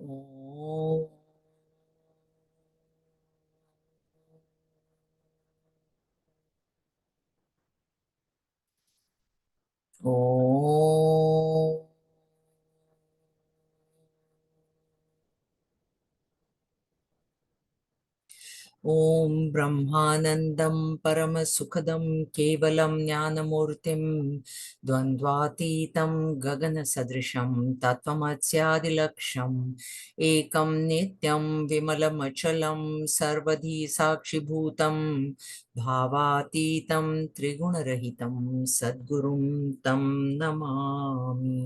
Om. Om. ॐ ब्रह्मानन्दं परमसुखदं केवलं ज्ञानमूर्तिं द्वन्द्वातीतं गगनसदृशं तत्त्वमस्यादिलक्ष्यम् एकं नित्यं विमलमचलं सर्वधी साक्षिभूतं भावातीतं त्रिगुणरहितं सद्गुरुं तं नमामि।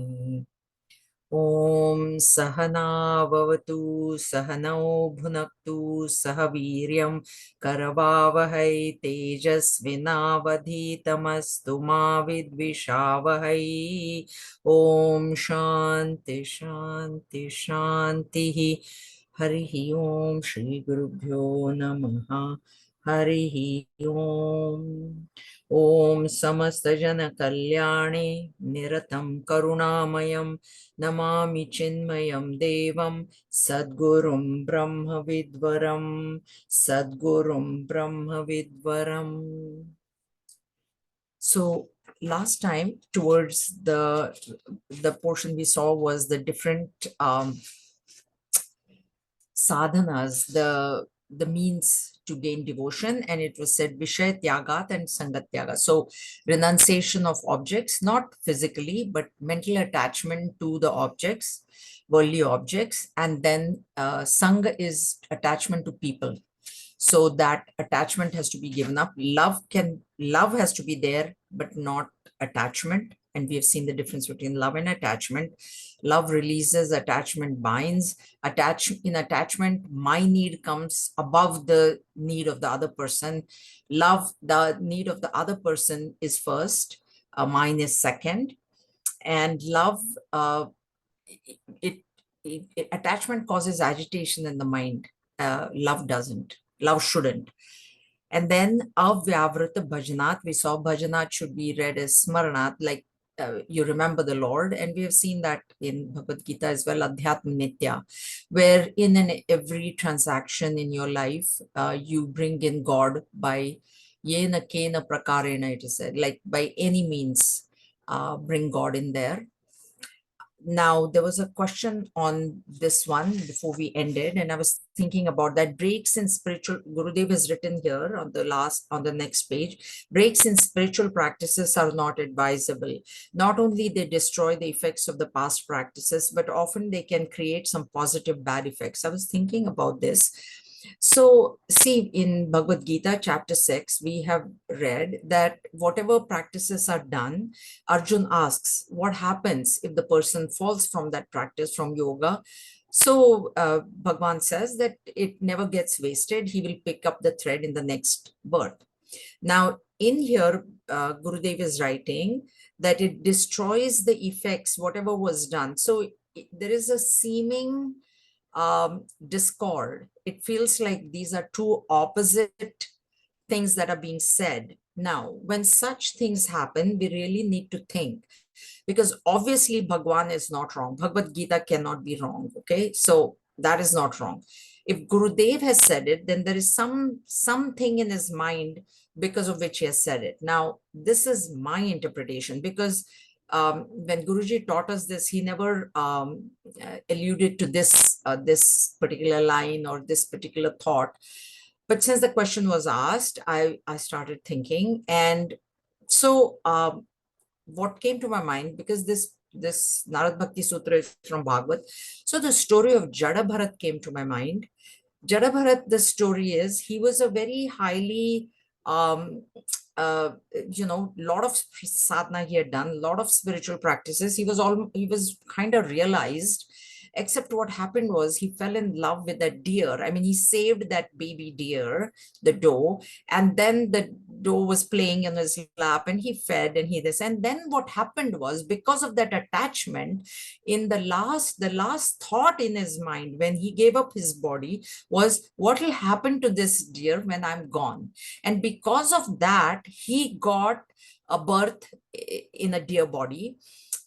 ॐ सहनाववतु सहनौ भुनक्तु सह वीर्यं करवावहै तेजस्विनावधीतमस्तु मा विद्विषावहै। ॐ शान्ति शान्ति शान्तिः। हरिः ॐ श्रीगुरुभ्यो नमः। हरिः ॐ। ॐ समस्तजनकल्याणे निरतं करुणामयं नमामि चिन्मयं देवं सद्गुरुं ब्रह्मविद्वरं सद्गुरुं ब्रह्मविद्वरम्. So last time towards the portion we saw was the different sadhanas, the means to gain devotion, and it was said Vishaya Tyagat and Sangat Tyaga. So renunciation of objects, not physically, but mental attachment to the objects, worldly objects, and then Sangha is attachment to people. So that attachment has to be given up. Love has to be there, but not attachment. And we have seen the difference between love and attachment. Love releases, attachment binds. In attachment, my need comes above the need of the other person. Love, the need of the other person is first, mine is second. And love, it, attachment causes agitation in the mind. Love doesn't. Love shouldn't. And then avyavrita bhajanat, we saw bhajanat should be read as smaranat, like you remember the Lord. And we have seen that in Bhagavad Gita as well, adhyatma nitya, where in every transaction in your life, you bring in God by yena kena prakarena, it is said, like by any means, bring God in there. Now, there was a question on this one before we ended, and I was thinking about that. Breaks in spiritual, Gurudev has written here on the next page, breaks in spiritual practices are not advisable. Not only they destroy the effects of the past practices, but often they can create some positive bad effects. I was thinking about this. So, see, in Bhagavad Gita, chapter 6, we have read that whatever practices are done, Arjun asks, what happens if the person falls from that practice, from yoga? So, Bhagwan says that it never gets wasted. He will pick up the thread in the next birth. Now, in here, Gurudev is writing that it destroys the effects, whatever was done. So, there is a seeming discord. It feels like these are two opposite things that are being said. Now, when such things happen, we really need to think, because obviously Bhagwan is not wrong. Bhagavad Gita cannot be wrong. Okay, so that is not wrong. If Gurudev has said it, then there is something in his mind because of which he has said it. Now, this is my interpretation, because when Guruji taught us this, he never alluded to this particular line or this particular thought. But since the question was asked, I started thinking, and so what came to my mind, because this Narad Bhakti Sutra is from Bhagavad, so the story of Jada Bharat came to my mind. Jada Bharat, the story is, he was a very highly um, lot of sadhana he had done, a lot of spiritual practices. He was kind of realized, except what happened was he fell in love with that deer. I mean, he saved that baby deer, the doe, and then the doe was playing in his lap, and he fed, and he this. And then what happened was, because of that attachment, in the last thought in his mind when he gave up his body was, what will happen to this deer when I'm gone? And because of that, he got a birth in a deer body.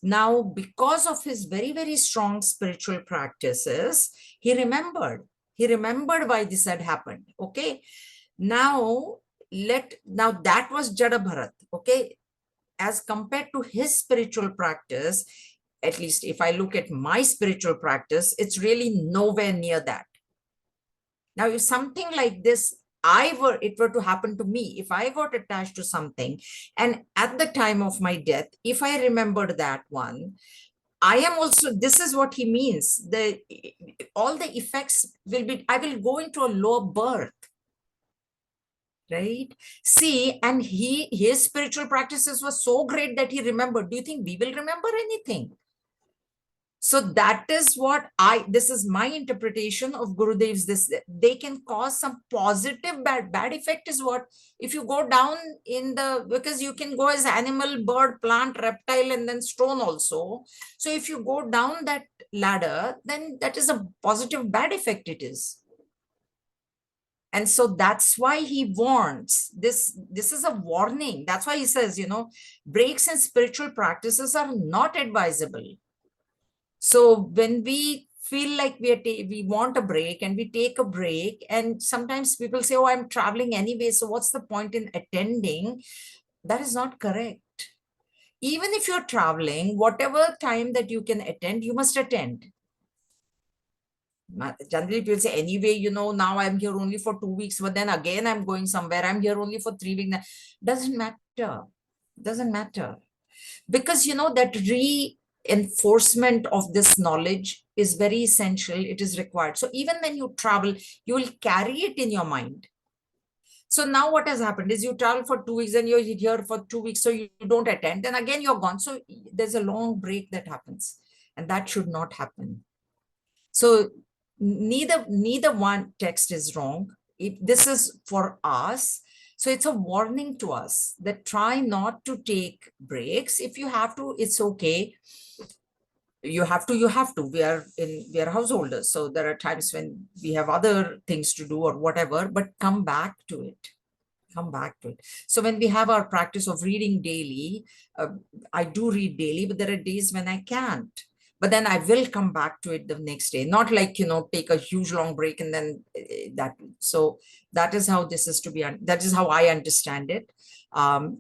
Now, because of his very, very strong spiritual practices, he remembered. He remembered why this had happened. Okay. Now, now that was Jada Bharat. Okay. As compared to his spiritual practice, at least if I look at my spiritual practice, it's really nowhere near that. Now, if something like this, it were to happen to me, if I got attached to something, and at the time of my death, if I remembered that one, I am also, this is what he means. All the effects will be, I will go into a lower birth. Right? See, and his spiritual practices were so great that he remembered. Do you think we will remember anything? So that is what this is my interpretation of Gurudev's, they can cause some positive bad effect is what, if you go down because you can go as animal, bird, plant, reptile, and then stone also. So if you go down that ladder, then that is a positive bad effect it is. And so that's why he warns this is a warning. That's why he says, breaks in spiritual practices are not advisable. So when we feel like we want a break and we take a break, and sometimes people say, oh, I'm traveling anyway, so what's the point in attending? That is not correct. Even if you're traveling, whatever time that you can attend, you must attend. Generally, people say, anyway, now I'm here only for 2 weeks, but then again, I'm going somewhere. I'm here only for 3 weeks. Doesn't matter. Doesn't matter. Because, that reinforcement of this knowledge is very essential. It is required. So even when you travel, you will carry it in your mind. So now what has happened is you travel for 2 weeks and you're here for 2 weeks, so you don't attend. Then again, you're gone. So there's a long break that happens, and that should not happen. So neither one text is wrong. If this is for us, so it's a warning to us that try not to take breaks. If you have to, it's okay. You have to. We are householders, so there are times when we have other things to do or whatever, but come back to it. Come back to it. So when we have our practice of reading daily, I do read daily, but there are days when I can't. But then I will come back to it the next day. Not like, take a huge long break and then that. So that is how this is to be. That is how I understand it.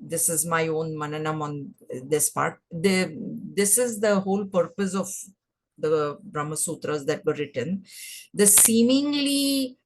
This is my own mananam on this part. This is the whole purpose of the Brahma Sutras that were written. The seeming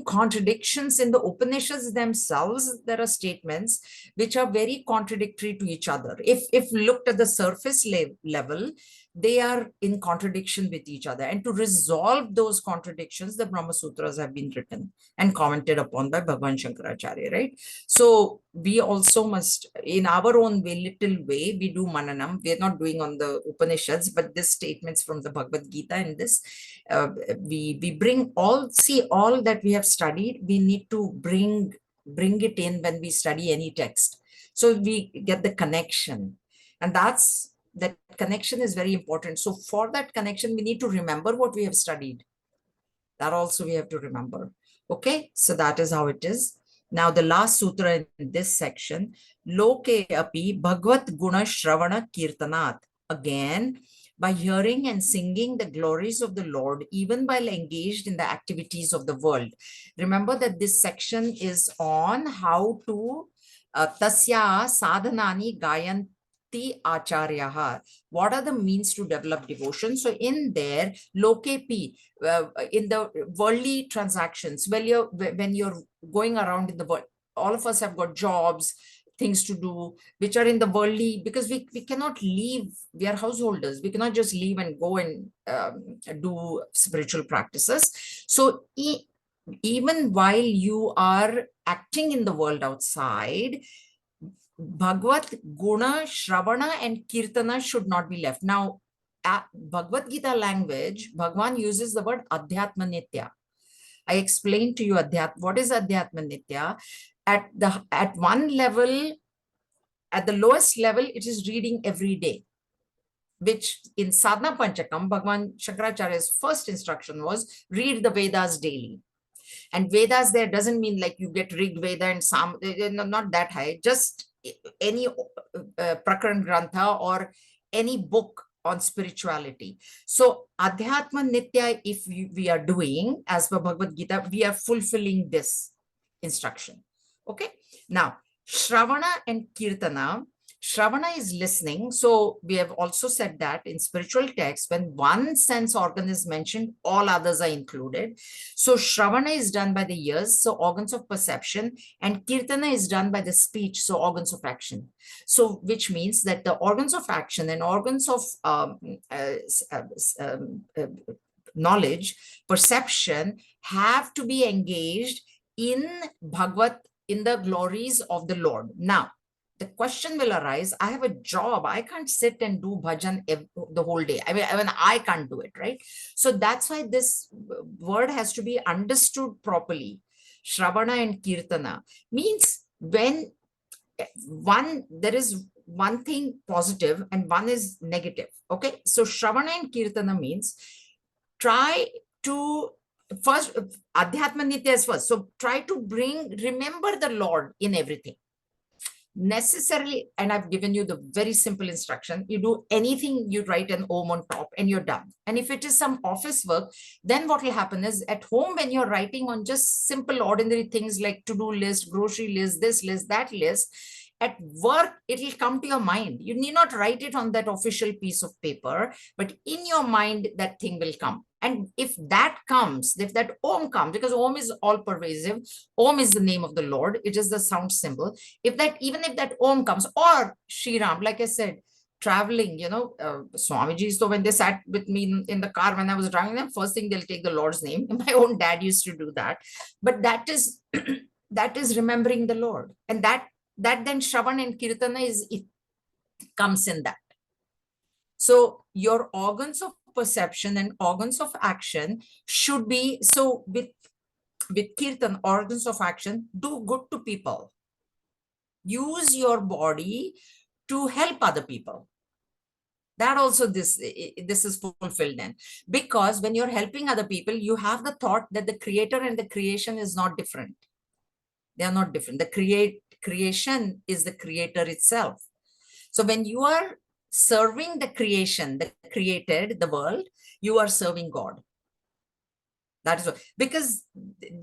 contradictions in the Upanishads themselves, there are statements which are very contradictory to each other. If looked at the surface level, they are in contradiction with each other. And to resolve those contradictions, the Brahma Sutras have been written and commented upon by Bhagavan Shankaracharya, right? So we also must, in our own little way, we do mananam. We're not doing on the Upanishads, but these statements from the Bhagavad Gita and this, we bring all that we have studied, we need to bring it in when we study any text. So we get the connection. And that connection is very important. So for that connection, we need to remember what we have studied. That also we have to remember. Okay, so that is how it is. Now the last sutra in this section, Loke api Bhagvat Guna Shravana Kirtanat. Again, by hearing and singing the glories of the Lord, even while engaged in the activities of the world. Remember that this section is on how to tasya sadhanani gayan acharyaha. What are the means to develop devotion? So in there, lokepi, in the worldly transactions, when you're going around in the world, all of us have got jobs, things to do, which are in the worldly, because we cannot leave, we are householders, we cannot just leave and go and do spiritual practices. So even while you are acting in the world outside, Bhagavad Guna, Shravana, and Kirtana should not be left. Now, Bhagavad Gita language, Bhagwan uses the word Adhyatma Nitya. I explained to you what is Adhyatma Nitya. At one level, at the lowest level, it is reading every day, which in Sadhana Panchakam, Bhagwan Shankaracharya's first instruction was read the Vedas daily. And Vedas there doesn't mean like you get Rig Veda and Sam, not that high, just any Prakaran Grantha or any book on spirituality. So Adhyatma Nitya, if we are doing as per Bhagavad Gita, we are fulfilling this instruction. Okay. Now, Shravana and Kirtana. Shravana is listening. So we have also said that in spiritual texts, when one sense organ is mentioned, all others are included. So Shravana is done by the ears, so organs of perception, and Kirtana is done by the speech, so organs of action. So which means that the organs of action and organs of knowledge, perception have to be engaged in Bhagavad, in the glories of the Lord. Now, the question will arise, I have a job, I can't sit and do bhajan the whole day. I mean, I can't do it, right? So that's why this word has to be understood properly. Shravana and Kirtana means when there is one thing positive and one is negative. Okay, so Shravana and Kirtana means try to first, Adhyatma Nitya is first. So try to remember the Lord in everything. Necessarily, and I've given you the very simple instruction. You do anything, you write an Om on top and you're done. And if it is some office work, then what will happen is at home, when you're writing on just simple ordinary things like to-do list, grocery list, this list, that list, at work, it will come to your mind. You need not write it on that official piece of paper, but in your mind, that thing will come. And if that comes, if that Om comes, because Om is all pervasive, Om is the name of the Lord, it is the sound symbol. Even if that Om comes, or Shri Ram, like I said, traveling, Swamiji, so when they sat with me in the car when I was driving them, first thing they'll take the Lord's name. My own dad used to do that. But that is that is remembering the Lord. And that then Shravan and Kirtana it comes in that. So your organs of perception and organs of action should be, so with Kirtan, organs of action, do good to people. Use your body to help other people. That also, this is fulfilled then. Because when you're helping other people, you have the thought that the creator and the creation is not different. They are not different. The creation is the creator itself. So when you are serving the creation, the created, the world, you are serving God. That is what, because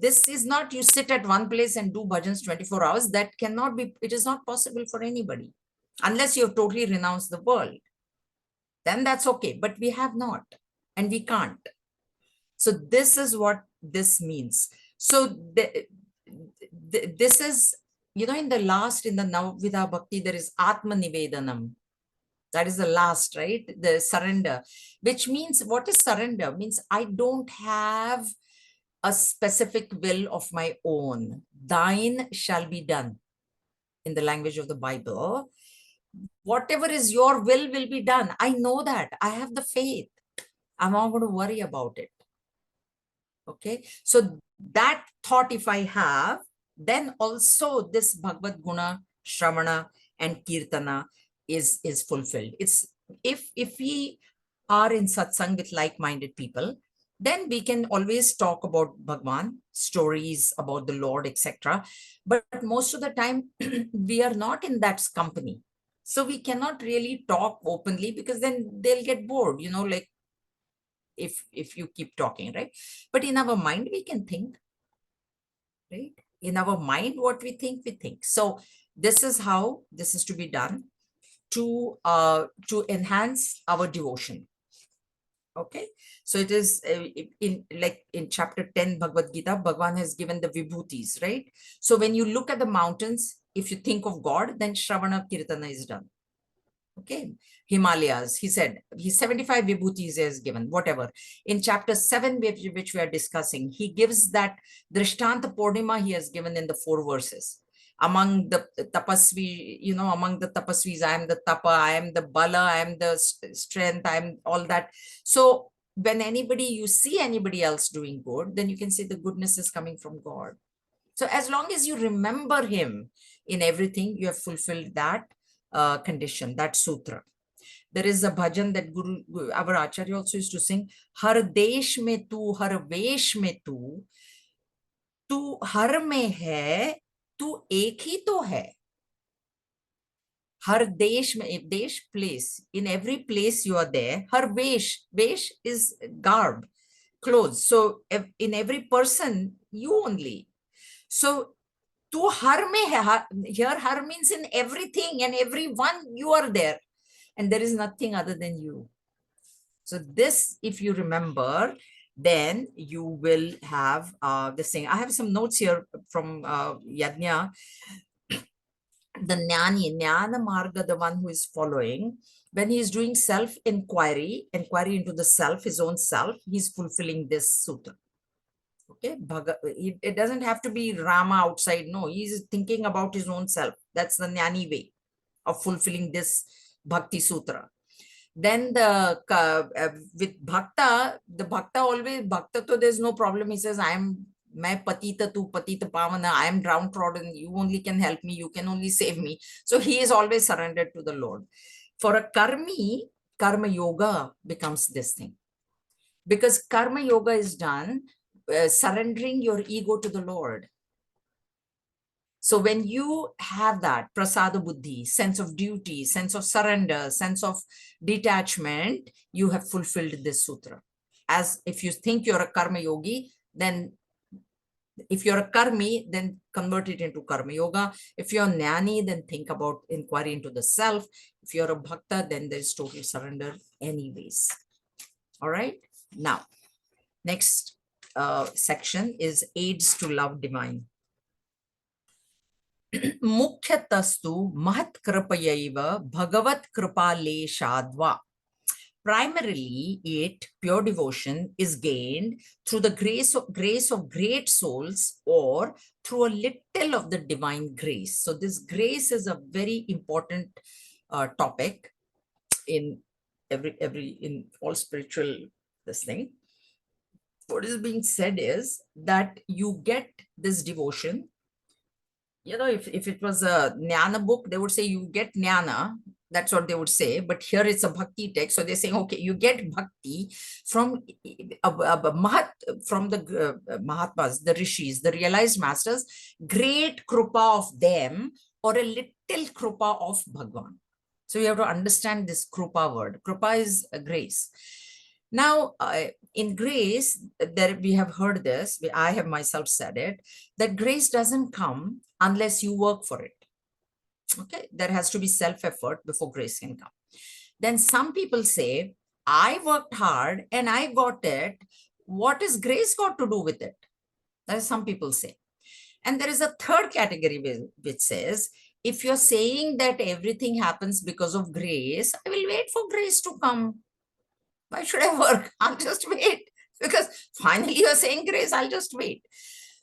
this is not you sit at one place and do bhajans 24 hours. That cannot be, it is not possible for anybody unless you have totally renounced the world. Then that's okay. But we have not, and we can't. So this is what this means. So this is, in the last, in the Navvidha Bhakti, there is Atma Nivedanam. That is the last, right? The surrender, which means, what is surrender? Means I don't have a specific will of my own. Thine shall be done, in the language of the Bible. Whatever is your will be done. I know that. I have the faith. I'm not going to worry about it. Okay. So that thought, if I have, then also this Bhagavad Guna, Shravana, and Kirtana is fulfilled. It's if we are in satsang with like-minded people, then we can always talk about Bhagwan, stories about the Lord, etc. But most of the time, we are not in that company. So we cannot really talk openly, because then they'll get bored, like if you keep talking, right? But in our mind, we can think, right? In our mind, what we think. So this is how this is to be done to enhance our devotion. Okay, so it is in chapter 10 Bhagavad Gita, Bhagwan has given the vibhutis, right? So when you look at the mountains, if you think of God, then Shravana Kirtana is done. Okay, Himalayas, he said, he's 75 vibhutis has given, whatever. In chapter 7, which we are discussing, he gives that Drishtanta Purnima he has given in the 4 verses. Among the tapasvi, among the tapasvis, I am the tapa, I am the bala, I am the strength, I am all that. So when you see anybody else doing good, then you can say the goodness is coming from God. So as long as you remember him in everything, you have fulfilled that condition, that sutra. There is a bhajan that our Acharya also used to sing, Har desh mein tu, har vesh mein tu har mein hai, tu ek hi to hai. Har desh mein, desh place, in every place you are there. Har vesh is garb, clothes. So in every person, you only. So to har mein hai, here har means in everything and everyone you are there. And there is nothing other than you. So this, if you remember, then you will have this thing. I have some notes here from Yajna. The Jnana Marga, the one who is following, when he is doing self-inquiry, inquiry into the self, his own self, he's fulfilling this sutra. Okay, it doesn't have to be Rama outside. No, he's thinking about his own self. That's the Jnani way of fulfilling this Bhakti Sutra. Then with Bhakta, the Bhakta always, Bhakta, so there's no problem. He says, मैं patita tu patita pavana, I am downtrodden, you only can help me, you can only save me. So he is always surrendered to the Lord. For a karmi, karma yoga becomes this thing. Because karma yoga is done surrendering your ego to the Lord. So when you have that prasada buddhi, sense of duty, sense of surrender, sense of detachment, you have fulfilled this sutra. As if you think you're a karma yogi, then if you're a karmi, then convert it into karma yoga. If you're jnani, then think about inquiry into the self. If you're a bhakta, then there's total surrender anyways. All right. Now, next section is aids to love divine. Mukhyatastu mahat kripayaiva bhagavat kripaleshadva. Primarily, pure devotion is gained through the grace of great souls or through a little of the divine grace. So this grace is a very important topic in in all spiritual this thing. What is being said is that you get this devotion. You know, if it was a jnana book, they would say you get jnana. That's what they would say. But here it's a bhakti text. So they're saying, okay, you get bhakti from from the Mahatmas, the rishis, the realized masters, great krupa of them or a little krupa of Bhagwan. So you have to understand this krupa word. Krupa is a grace. Now, in grace, there we have heard this, I have myself said it, that grace doesn't come unless you work for it. Okay, there has to be self-effort before grace can come. Then some people say, I worked hard and I got it. What is grace got to do with it? That is some people say. And there is a third category which says, if you're saying that everything happens because of grace, I will wait for grace to come. Why should I work? I'll just wait. Because finally you're saying grace, I'll just wait.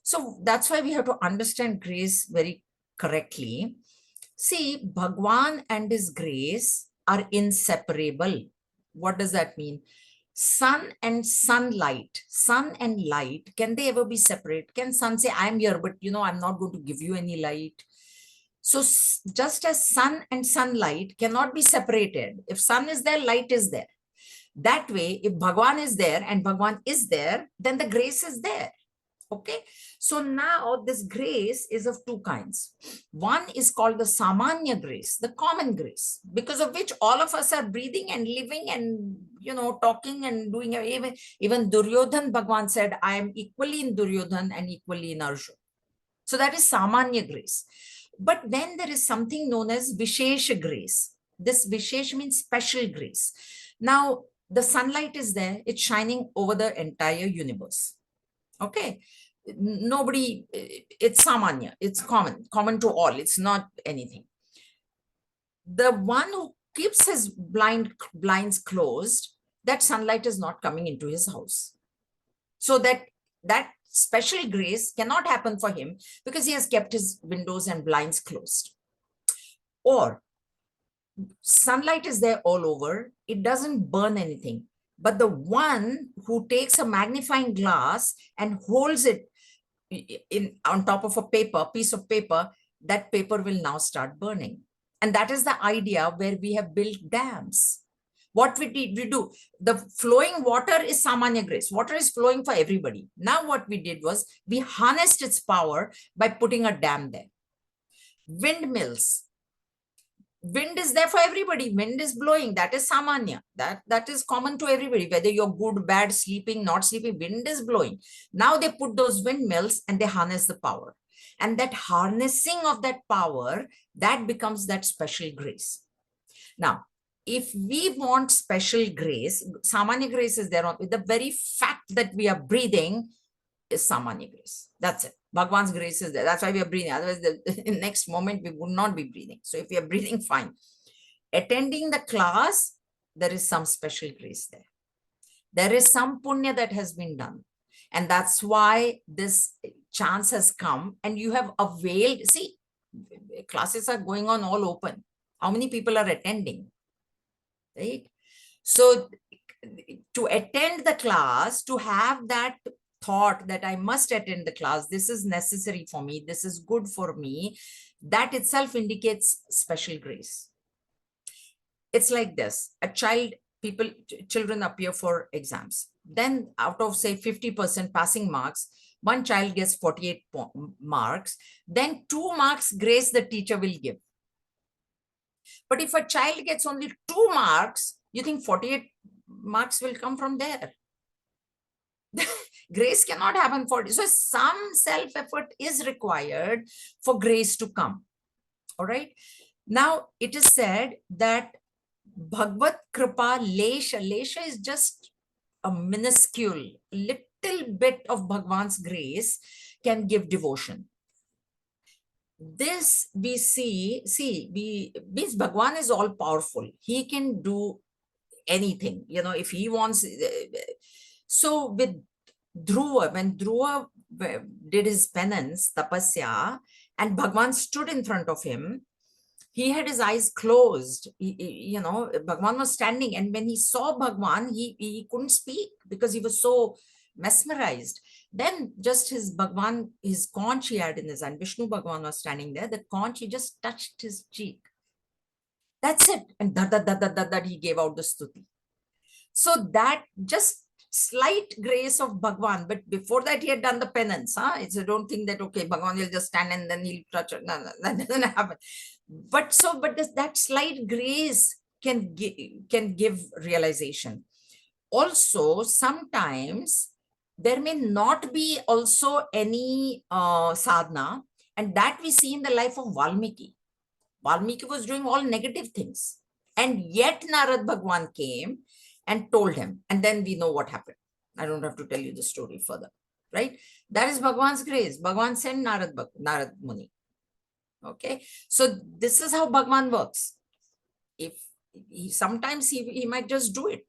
So that's why we have to understand grace very correctly. See, Bhagwan and his grace are inseparable. What does that mean? Sun and sunlight, sun and light, can they ever be separate? Can sun say, I'm here, but I'm not going to give you any light? So just as sun and sunlight cannot be separated. If sun is there, light is there. That way, if Bhagwan is there and Bhagwan is there, then the grace is there. Okay. So now this grace is of two kinds. One is called the Samanya grace, the common grace, because of which all of us are breathing and living and, talking and doing. Even Duryodhan, Bhagwan said, I am equally in Duryodhan and equally in Arjun. So that is Samanya grace. But then there is something known as Vishesha grace. This Vishesh means special grace. Now, the sunlight is there, it's shining over the entire universe. Okay. Nobody, it's Samanya, it's common to all, it's not anything. The one who keeps his blinds closed, that sunlight is not coming into his house. So that special grace cannot happen for him because he has kept his windows and blinds closed. Or sunlight is there all over, it doesn't burn anything. But the one who takes a magnifying glass and holds it on top of a piece of paper, that paper will now start burning. And that is the idea where we have built dams. What we do, the flowing water is Samanya grace. Water is flowing for everybody. Now what we did was we harnessed its power by putting a dam there. Windmills, Wind is there for everybody. Wind is blowing. That is samanya. That is common to everybody. Whether you're good, bad, sleeping, not sleeping, wind is blowing. Now they put those windmills and they harness the power. And that harnessing of that power, that becomes that special grace. Now, if we want special grace, samanya grace is there. The very fact that we are breathing is samanya grace. That's it. Bhagwan's grace is there. That's why we are breathing. Otherwise, the next moment we would not be breathing. So if we are breathing, fine. Attending the class, there is some special grace there. There is some punya that has been done. And that's why this chance has come and you have availed. See, classes are going on all open. How many people are attending? Right? So to attend the class, to have that thought that I must attend the class, this is necessary for me, this is good for me, that itself indicates special grace. It's like this, a child, children appear for exams. Then out of say 50% passing marks, one child gets 48 marks, then 2 marks grace the teacher will give. But if a child gets only 2 marks, you think 48 marks will come from there? Grace cannot happen for it. So some self-effort is required for grace to come. All right. Now it is said that Bhagavad Kripa Lesha. Lesha is just a minuscule, little bit of Bhagwan's grace can give devotion. This we means Bhagwan is all powerful. He can do anything, if he wants. So with Dhruva, when Dhruva did his penance, tapasya, and Bhagwan stood in front of him, he had his eyes closed. Bhagwan was standing, and when he saw Bhagwan, he couldn't speak because he was so mesmerized. Then just his Bhagwan, his conch he had in his hand, Vishnu Bhagwan was standing there, the conch, he just touched his cheek. That's it. And that he gave out the stuti. So that just slight grace of Bhagwan, but before that he had done the penance. So don't think that, okay, Bhagwan will just stand and then he'll touch it. No, that doesn't happen. But that slight grace can give realization. Also, sometimes there may not be also any sadhana, and that we see in the life of Valmiki. Valmiki was doing all negative things, and yet Narad Bhagwan came and told him, and then we know what happened. I don't have to tell you the story further, right? That is Bhagwan's grace. Bhagwan sent Narad Muni. Okay, so this is how Bhagwan works. If sometimes he might just do it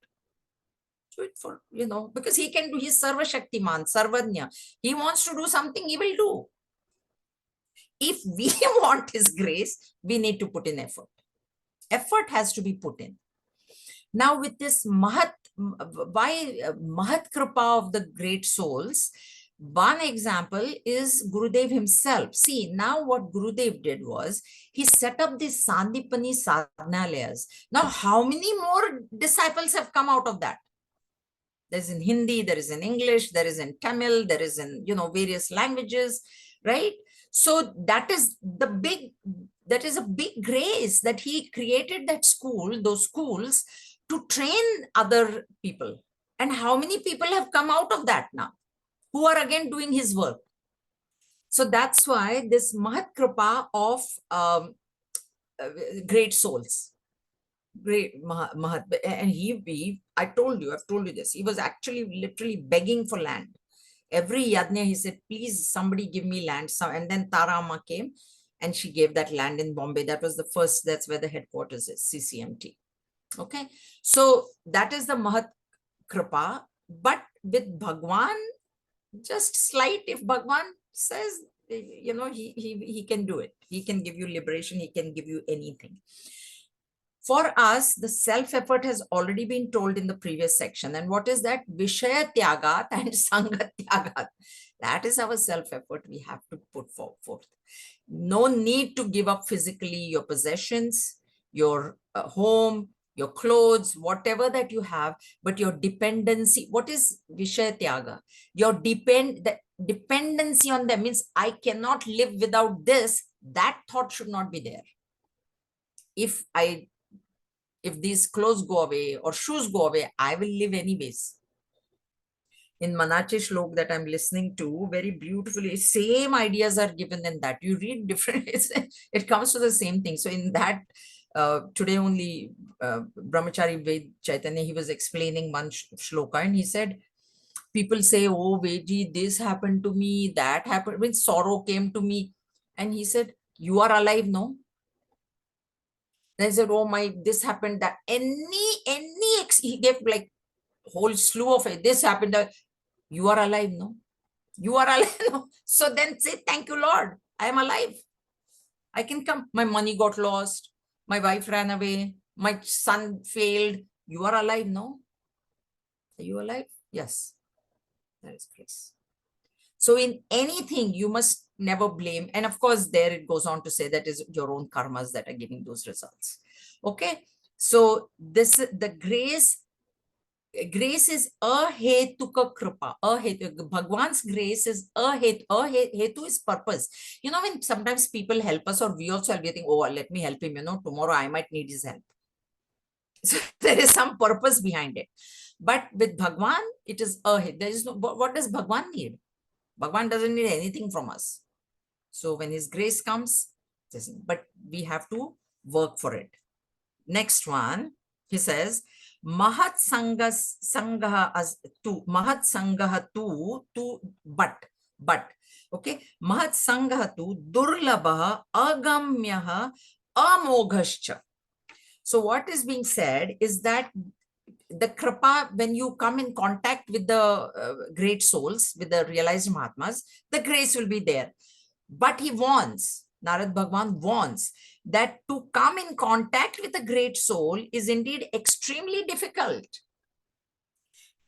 for, because he can do, he's Sarva Shaktiman, Sarvanya. He wants to do something, he will do. If we want his grace, we need to put in effort. Effort has to be put in. Now with this Mahat Kripa of the great souls, one example is Gurudev himself. See, now what Gurudev did was, he set up these Sandipani sadhanalayas. Now, how many more disciples have come out of that? There's in Hindi, there is in English, there is in Tamil, there is in, various languages, right? So that is a big grace that he created that school, those schools, to train other people. And how many people have come out of that now, who are again doing his work? So that's why this Mahat Kripa of great souls, great Mahat, and I've told you this, he was actually literally begging for land. Every yajna he said, please somebody give me land. So, and then Tara Amma came and she gave that land in Bombay. That was the first, that's where the headquarters is, CCMT. Okay, so that is the Mahat Kripa. But with Bhagwan, just slight, if Bhagwan says, he can do it. He can give you liberation. He can give you anything. For us, the self-effort has already been told in the previous section. And what is that? Vishaya Tyagat and Sangha Tyagat. That is our self-effort we have to put forth. No need to give up physically your possessions, your home, your clothes, whatever that you have, but your dependency. What is Vishaya Tyaga? Your dependency on them means I cannot live without this. That thought should not be there. if these clothes go away or shoes go away, I will live anyways. In Manache Shlok that I'm listening to, very beautifully, same ideas are given in that. You read different, it comes to the same thing. So in that, today only, Brahmachari Ved Chaitanya, he was explaining one shloka and he said, people say, oh, Veji, this happened to me, that happened, when sorrow came to me. And he said, you are alive, no? They said, oh my, this happened, that, he gave like whole slew of it. This happened, that, you are alive, no? You are alive, no? So then say, thank you, Lord, I am alive. I can come. My money got lost. My wife ran away. My son failed. You are alive, no? Are you alive? Yes. That is grace. So in anything, you must never blame. And of course, there it goes on to say that is your own karmas that are giving those results. Okay. So the grace is ahetuka kripa. Bhagwan's grace is hetu is purpose. You know, when sometimes people help us or we also are getting, oh, let me help him, tomorrow I might need his help. So there is some purpose behind it. But with Bhagwan, it is there is no, what does Bhagwan need? Bhagwan doesn't need anything from us. So when his grace comes, but we have to work for it. Next one, he says, Mahat Sangaha as tu, Mahat Sangaha tu, but, okay, Mahat Sangaha tu, Durlabaha, Agamyaha, Amoghascha. So what is being said is that the kripa, when you come in contact with the great souls, with the realized Mahatmas, the grace will be there. But he warns, Narad Bhagwan warns that to come in contact with a great soul is indeed extremely difficult.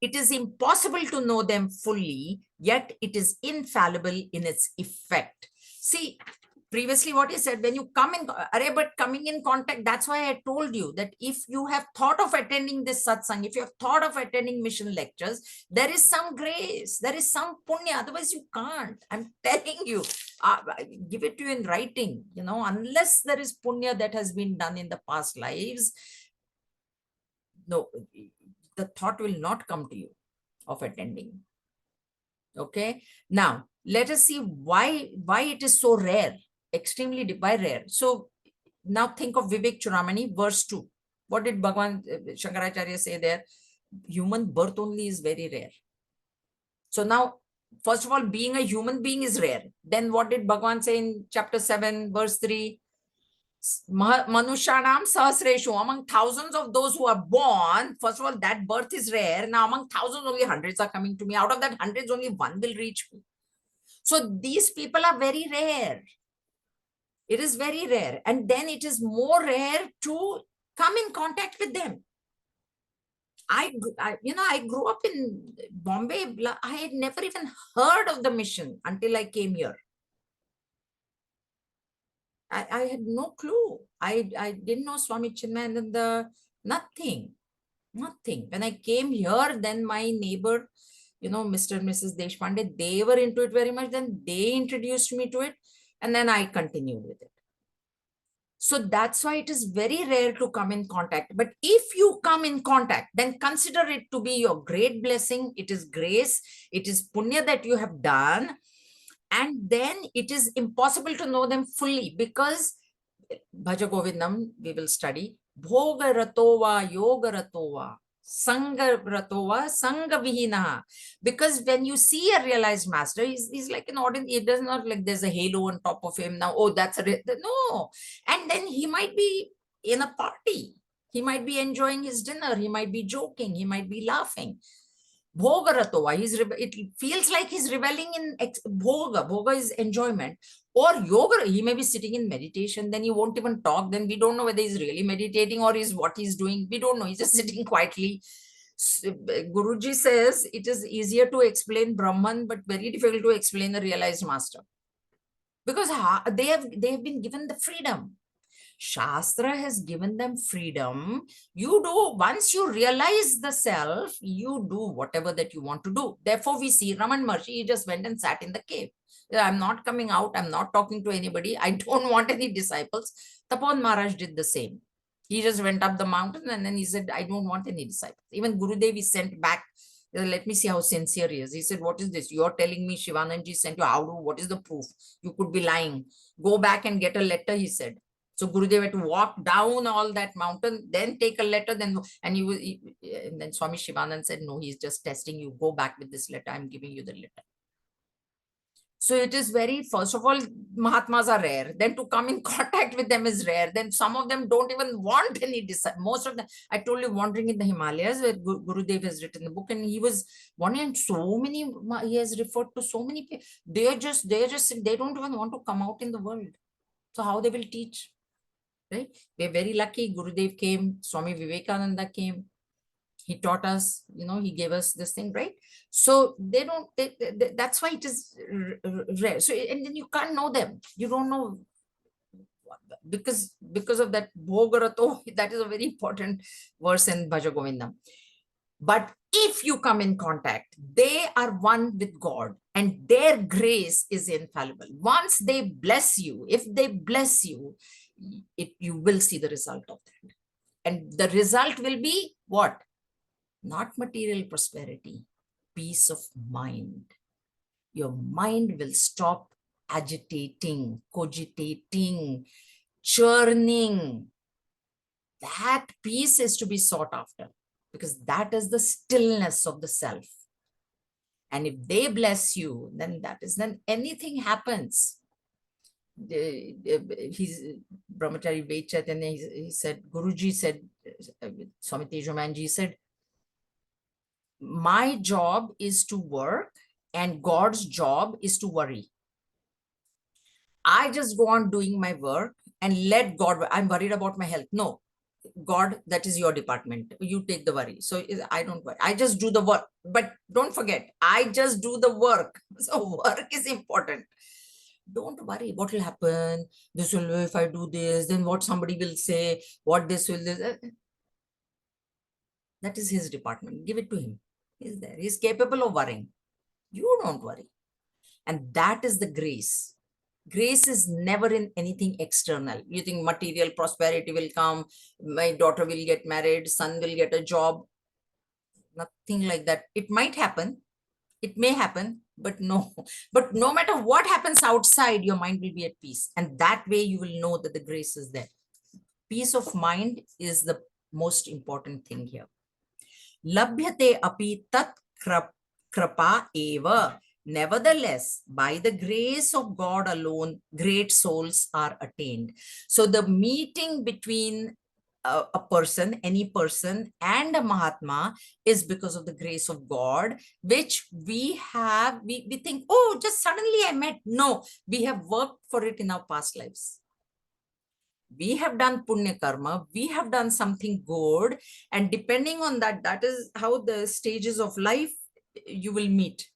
It is impossible to know them fully, yet it is infallible in its effect. See, previously what he said, when you come in, but coming in contact, that's why I told you that if you have thought of attending this satsang, if you have thought of attending mission lectures, there is some grace, there is some punya, otherwise you can't. I'm telling you, give it to you in writing, unless there is punya that has been done in the past lives, no, the thought will not come to you of attending. Okay, now let us see why it is so rare, extremely rare. So now think of Vivek Churamani, verse 2. What did Bhagwan Shankaracharya say there? Human birth only is very rare. So now, first of all, being a human being is rare. Then what did Bhagwan say in chapter 7, verse 3? Manushanam sahasreshu, among thousands of those who are born, first of all, that birth is rare. Now among thousands, only hundreds are coming to me. Out of that hundreds, only one will reach me. So these people are very rare. It is very rare. And then it is more rare to come in contact with them. I grew up in Bombay. I had never even heard of the mission until I came here. I had no clue. I didn't know Swami Chinmaya, nothing. When I came here, then my neighbor, Mr. and Mrs. Deshpande, they were into it very much. Then they introduced me to it, and then I continued with it. So that's why it is very rare to come in contact. But if you come in contact, then consider it to be your great blessing. It is grace. It is punya that you have done. And then it is impossible to know them fully because Bhaja Govindam, we will study. Bhoga ratova, yoga ratova, sangha ratova, sangha vihina. Because when you see a realized master, he's like an ordinary, it does not like there's a halo on top of him now. Oh, that's no. And then he might be in a party. He might be enjoying his dinner. He might be joking. He might be laughing. Bhoga ratova, it feels like he's reveling in bhoga. Bhoga is enjoyment. Or yoga, he may be sitting in meditation, then he won't even talk. Then we don't know whether he's really meditating or is what he's doing. We don't know. He's just sitting quietly. Guruji says it is easier to explain Brahman, but very difficult to explain a realized master. Because they have been given the freedom. Shastra has given them freedom. You do, once you realize the self, you do whatever that you want to do. Therefore, we see Raman Maharshi, he just went and sat in the cave. I'm not coming out. I'm not talking to anybody. I don't want any disciples. Tapan Maharaj did the same. He just went up the mountain and then he said, I don't want any disciples. Even Gurudev is sent back. Let me see how sincere he is. He said, what is this? You're telling me Shivananji sent you. What is the proof? You could be lying. Go back and get a letter, he said. So Gurudev had to walk down all that mountain, then take a letter, and then Swami Shivanand said, no, he's just testing you. Go back with this letter. I'm giving you the letter. So it is very, first of all, Mahatmas are rare. Then to come in contact with them is rare. Then some of them don't even want any disciple. Most of them, I told you, wandering in the Himalayas, where Gurudev has written the book, and he was wandering so many, he has referred to so many people. They don't even want to come out in the world. So how they will teach? Right? We're very lucky. Gurudev came, Swami Vivekananda came. He taught us, he gave us this thing, right? So that's why it is rare. So, and then you can't know them. You don't know, because of that bhogarato. That is a very important verse in Bhaja Govindam. But if you come in contact, they are one with God and their grace is infallible. Once they bless you, if they bless you, you will see the result of that. And the result will be what? Not material prosperity, peace of mind. Your mind will stop agitating, cogitating, churning. That peace is to be sought after, because that is the stillness of the self. And if they bless you, then anything happens. He's Brahmachari Ved Chaitanya, he said, Guruji said, Swami Tejomanji said, my job is to work and God's job is to worry. I just go on doing my work and let God, I'm worried about my health. No, God, that is your department. You take the worry. So I don't worry. I just do the work. But don't forget, I just do the work. So work is important. Don't worry what will happen. This will, if I do this, then what somebody will say, what this will, this. That is his department. Give it to him. He's there. He's capable of worrying. You don't worry. And that is the grace. Grace is never in anything external. You think material prosperity will come, my daughter will get married, son will get a job. Nothing like that. It might happen. It may happen, but no. But no matter what happens outside, your mind will be at peace. And that way you will know that the grace is there. Peace of mind is the most important thing here. Labhyate api tat krapa eva. Nevertheless, by the grace of God alone, great souls are attained. So the meeting between a person, any person, and a Mahatma is because of the grace of God, which we have, we think, oh, just suddenly I met. No, we have worked for it in our past lives. We have done punya karma, we have done something good, and depending on that, that is how the stages of life you will meet.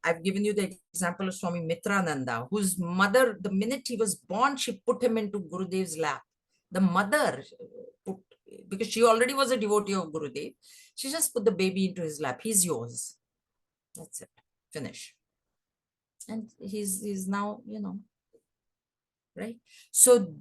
I've given you the example of Swami Mitrananda, whose mother, the minute he was born, she put him into Gurudev's lap. The mother put, because she already was a devotee of Gurudev, she just put the baby into his lap. He's yours. That's it. Finish. And he's now, right? So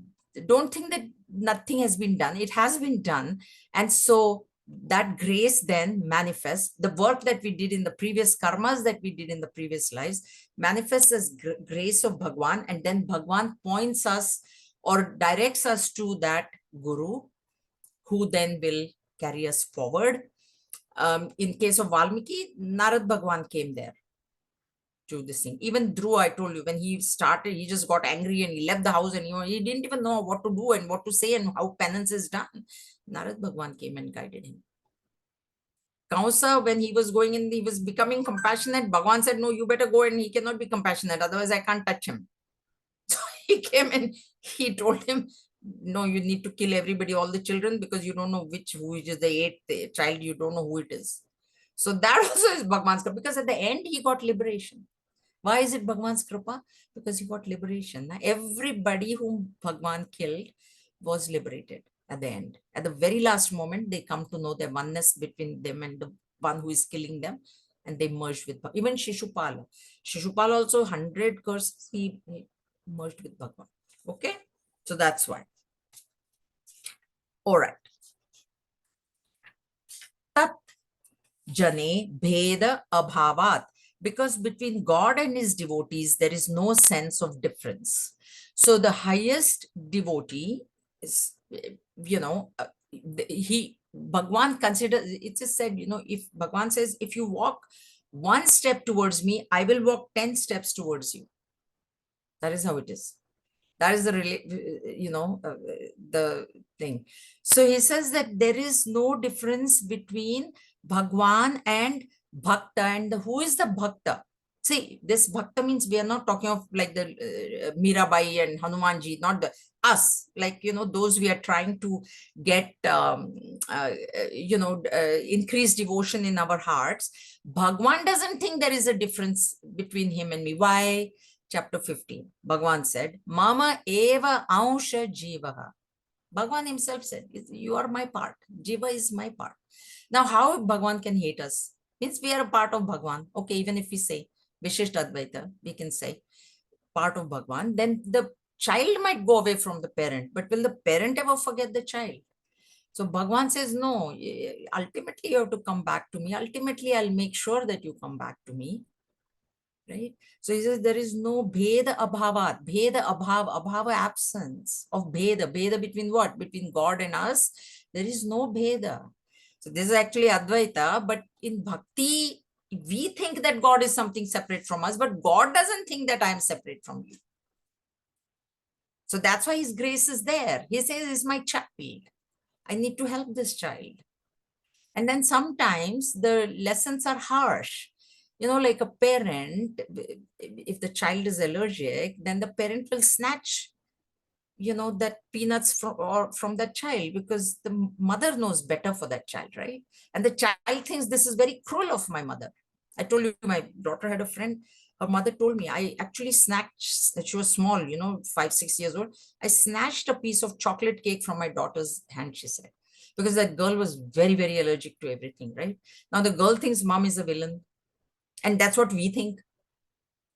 don't think that nothing has been done. It has been done. And so that grace then manifests. The work that we did in the previous karmas that we did in the previous lives manifests as grace of Bhagwan. And then Bhagwan points us or directs us to that Guru, who then will carry us forward. In case of Valmiki, Narad Bhagwan came there to this thing. Even Dhruv, I told you, when he started, he just got angry and he left the house and he didn't even know what to do and what to say and how penance is done. Narad Bhagwan came and guided him. Kamsa, when he was going in, he was becoming compassionate. Bhagwan said, no, you better go, and he cannot be compassionate. Otherwise, I can't touch him. So he came and he told him, no, you need to kill everybody, all the children, because you don't know who is the eighth child. You don't know who it is. So that also is Bhagwan's kripa, because at the end, he got liberation. Why is it Bhagwan's kripa? Because he got liberation. Everybody whom Bhagwan killed, was liberated at the end. At the very last moment, they come to know the oneness between them and the one who is killing them, and they merged with even Shishupala. Shishupala also 100 curses, he merged with Bhagwan. Okay, so that's why. All right. Tat jane bheda abhavat, because between God and his devotees there is no sense of difference. So the highest devotee is, he Bhagwan considers, it is said, if Bhagwan says, if you walk one step towards me, I will walk 10 steps towards you. That is how it is. That is the the thing. So he says that there is no difference between Bhagwan and Bhakta. And who is the Bhakta? See, this Bhakta means we are not talking of like the Mirabai and Hanumanji, not the us, like, those we are trying to get, increase devotion in our hearts. Bhagwan doesn't think there is a difference between him and me. Why? Chapter 15, Bhagwan said, Mama eva ansha jivaha. Bhagwan himself said, you are my part. Jiva is my part. Now, how Bhagwan can hate us? Means we are a part of Bhagwan. Okay, even if we say Vishishta Advaita, we can say part of Bhagwan, then the child might go away from the parent, but will the parent ever forget the child? So Bhagwan says, no, ultimately you have to come back to me. Ultimately, I'll make sure that you come back to me. Right? So he says there is no bheda abhavat, bheda abhava absence of bheda between what? Between God and us. There is no bheda. So this is actually Advaita, but in Bhakti, we think that God is something separate from us, but God doesn't think that I am separate from you. So that's why his grace is there. He says, it's my child. I need to help this child. And then sometimes the lessons are harsh. Like a parent, if the child is allergic, then the parent will snatch, that peanuts from that child, because the mother knows better for that child, right? And the child thinks this is very cruel of my mother. I told you, my daughter had a friend, her mother told me, I actually snatched, she was small, 5, 6 years old. I snatched a piece of chocolate cake from my daughter's hand, she said, because that girl was very, very allergic to everything, right? Now the girl thinks mom is a villain. And that's what we think.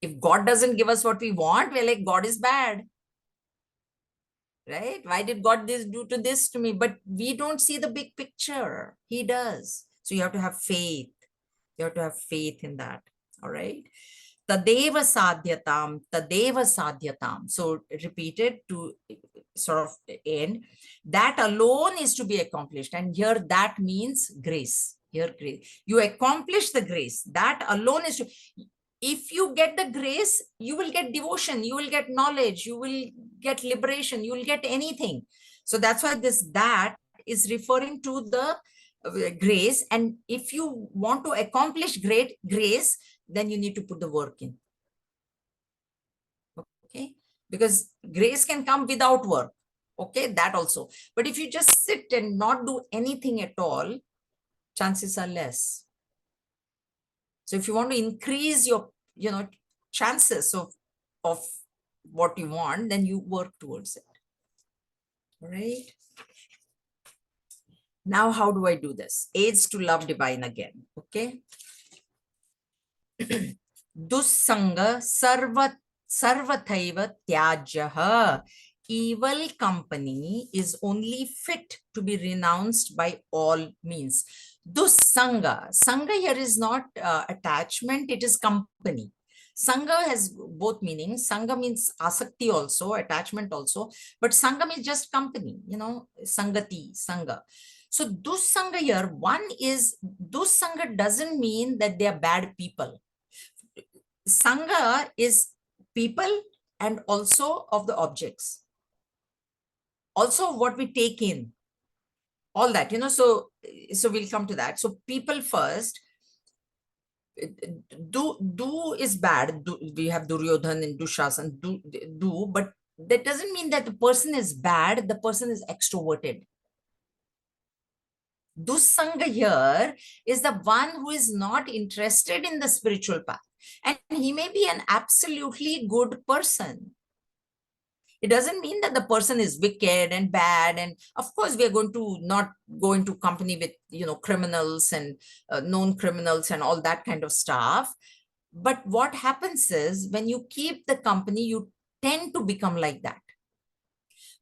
If God doesn't give us what we want, we're like, God is bad. Right? Why did God do this to me? But we don't see the big picture. He does. So you have to have faith. You have to have faith in that. All right. Tadeva sadhyatam, tadeva sadhyatam. So repeated to sort of end. That alone is to be accomplished. And here that means grace. Here grace. You accomplish the grace. That alone is to. If you get the grace, you will get devotion, you will get knowledge, you will get liberation, you will get anything. So that's why that is referring to the grace. And if you want to accomplish great grace, then you need to put the work in. Okay, because grace can come without work. Okay, that also. But if you just sit and not do anything at all, chances are less. So if you want to increase your, chances of what you want, then you work towards it. All right. Now, how do I do this? Aids to love divine again. Okay. Dussanga sarvathaiva tyajaha. Evil company is only fit to be renounced by all means. Dussanga. Sangha here is not attachment, it is company. Sangha has both meanings. Sangha means asakti also, attachment also, but Sangha means just company, Sangati, Sangha. So Dussanga here, one is, Dussanga doesn't mean that they are bad people. Sangha is people and also of the objects. Also what we take in, all that, so we'll come to that. So people first. Do is bad. We have Duryodhan and Dushasan, do, but that doesn't mean that the person is bad, the person is extroverted. Dussanga here is the one who is not interested in the spiritual path. And he may be an absolutely good person. It doesn't mean that the person is wicked and bad. And of course, we are going to not go into company with, criminals and known criminals and all that kind of stuff. But what happens is when you keep the company, you tend to become like that.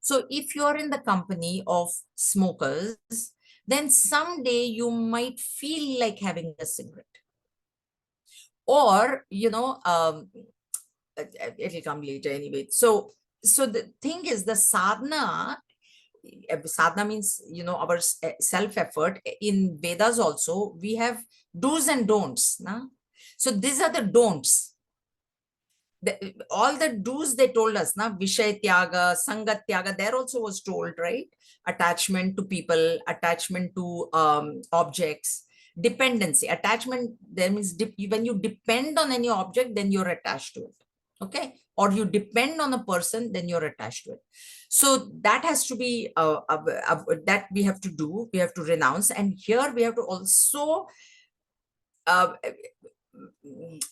So if you're in the company of smokers, then someday you might feel like having a cigarette. Or, it'll come later anyway. So the thing is, the sadhana means, our self effort. In Vedas also, we have do's and don'ts. Na? So these are the don'ts. All the do's they told us, na, Vishay Tyaga, Sangat Tyaga, there also was told, right? Attachment to people, attachment to objects, dependency. Attachment, there means when you depend on any object, then you're attached to it. Okay? Or you depend on a person, then you're attached to it. So that has to be, that we have to do, we have to renounce. And here we have to also uh,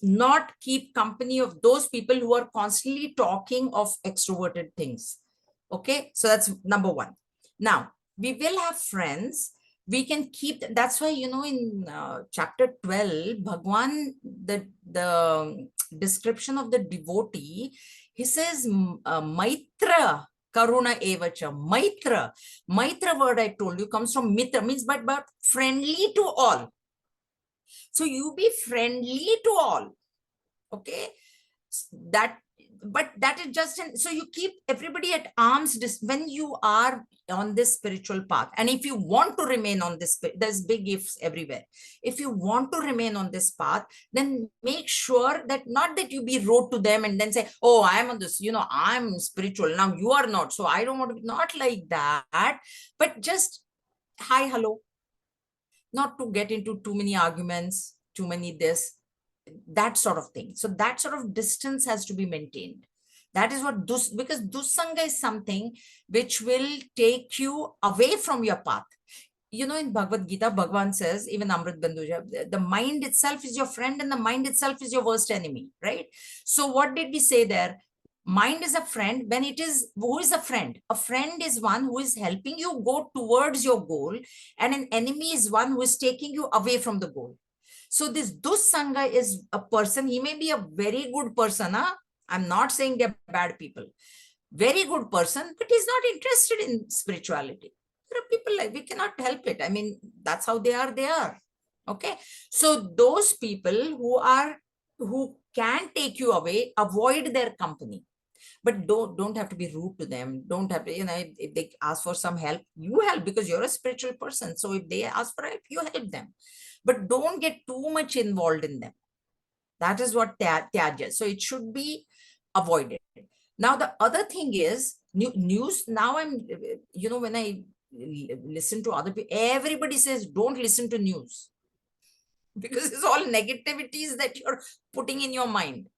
not keep company of those people who are constantly talking of extroverted things. Okay, so that's number one. Now, we will have friends. We can keep, that's why, in chapter 12, Bhagwan, the description of the devotee, he says, Maitra Karuna Evacha. Maitra word I told you comes from Mitra, means but friendly to all. So you be friendly to all. Okay. But that is just, so you keep everybody at arm's distance when you are on this spiritual path. And if you want to remain on this, there's big ifs everywhere. If you want to remain on this path, then make sure that not that you be rude to them and then say, oh, I'm on this, I'm spiritual. Now you are not. So I don't want to be, not like that, but just hi, hello. Not to get into too many arguments, too many this, that sort of thing. So that sort of distance has to be maintained. That is what because dussanga is something which will take you away from your path. In Bhagavad Gita, Bhagavan says, even Amrit Bandhuja, the mind itself is your friend and the mind itself is your worst enemy, right? So what did we say there? Mind is a friend when it is, who is a friend? A friend is one who is helping you go towards your goal, and an enemy is one who is taking you away from the goal. So this dussanga is a person, he may be a very good person. Huh? I'm not saying they're bad people. Very good person, but he's not interested in spirituality. There are people like, we cannot help it. I mean, that's how they are. Okay. So those people who can take you away, avoid their company. But don't have to be rude to them. Don't have to, if they ask for some help, you help because you're a spiritual person. So if they ask for help, you help them. But don't get too much involved in them. That is what tyajya. So it should be avoided. Now, the other thing is news. Now when I listen to other people, everybody says, don't listen to news because it's all negativities that you're putting in your mind.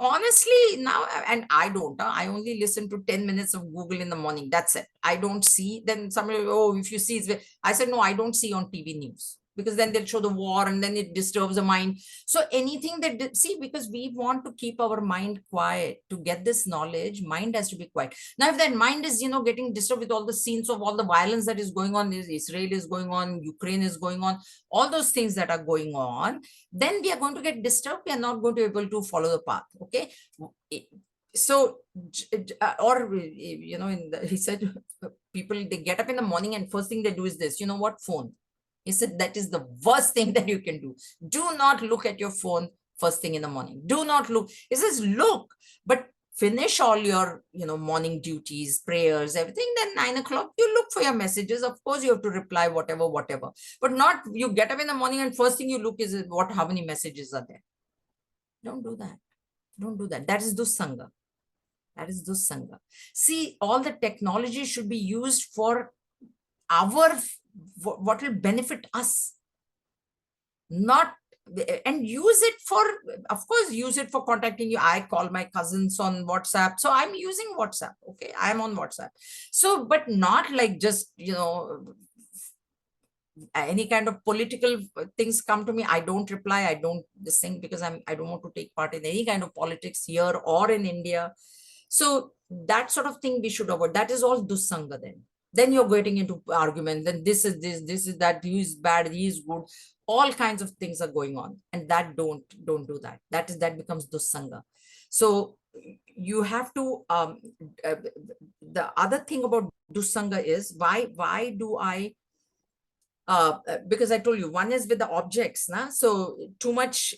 Honestly now, and I don't, I only listen to 10 minutes of Google in the morning. That's it. I don't see, then somebody, oh, if you see, I said, no, I don't see on TV news, because then they'll show the war and then it disturbs the mind. So anything that, see, because we want to keep our mind quiet to get this knowledge, mind has to be quiet. Now, if that mind is, getting disturbed with all the scenes of all the violence that is going on, Israel is going on, Ukraine is going on, all those things that are going on, then we are going to get disturbed. We are not going to be able to follow the path. Okay. So, or, he said, people, they get up in the morning and first thing they do is this, what, phone. He said, that is the worst thing that you can do. Do not look at your phone first thing in the morning. Do not look. He says, look, but finish all your, morning duties, prayers, everything. Then 9 o'clock, you look for your messages. Of course, you have to reply whatever, but not you get up in the morning and first thing you look is how many messages are there. Don't do that. Don't do that. That is dussanga. That is dussanga. See, all the technology should be used for what will benefit us, not, and use it for, of course, use it for contacting you. I call my cousins on WhatsApp, so I'm using WhatsApp. Okay, I'm on WhatsApp. So, but not like just, any kind of political things come to me, I don't reply, I don't this thing, because I don't want to take part in any kind of politics here or in India. So that sort of thing we should avoid. That is all dussanga then. Then you're getting into argument. Then this is this is that. He is bad, he is good. All kinds of things are going on, and that don't do that. That becomes dussanga. So you have to. Uh, the other thing about dussanga is why do I because I told you one is with the objects, na? So too much,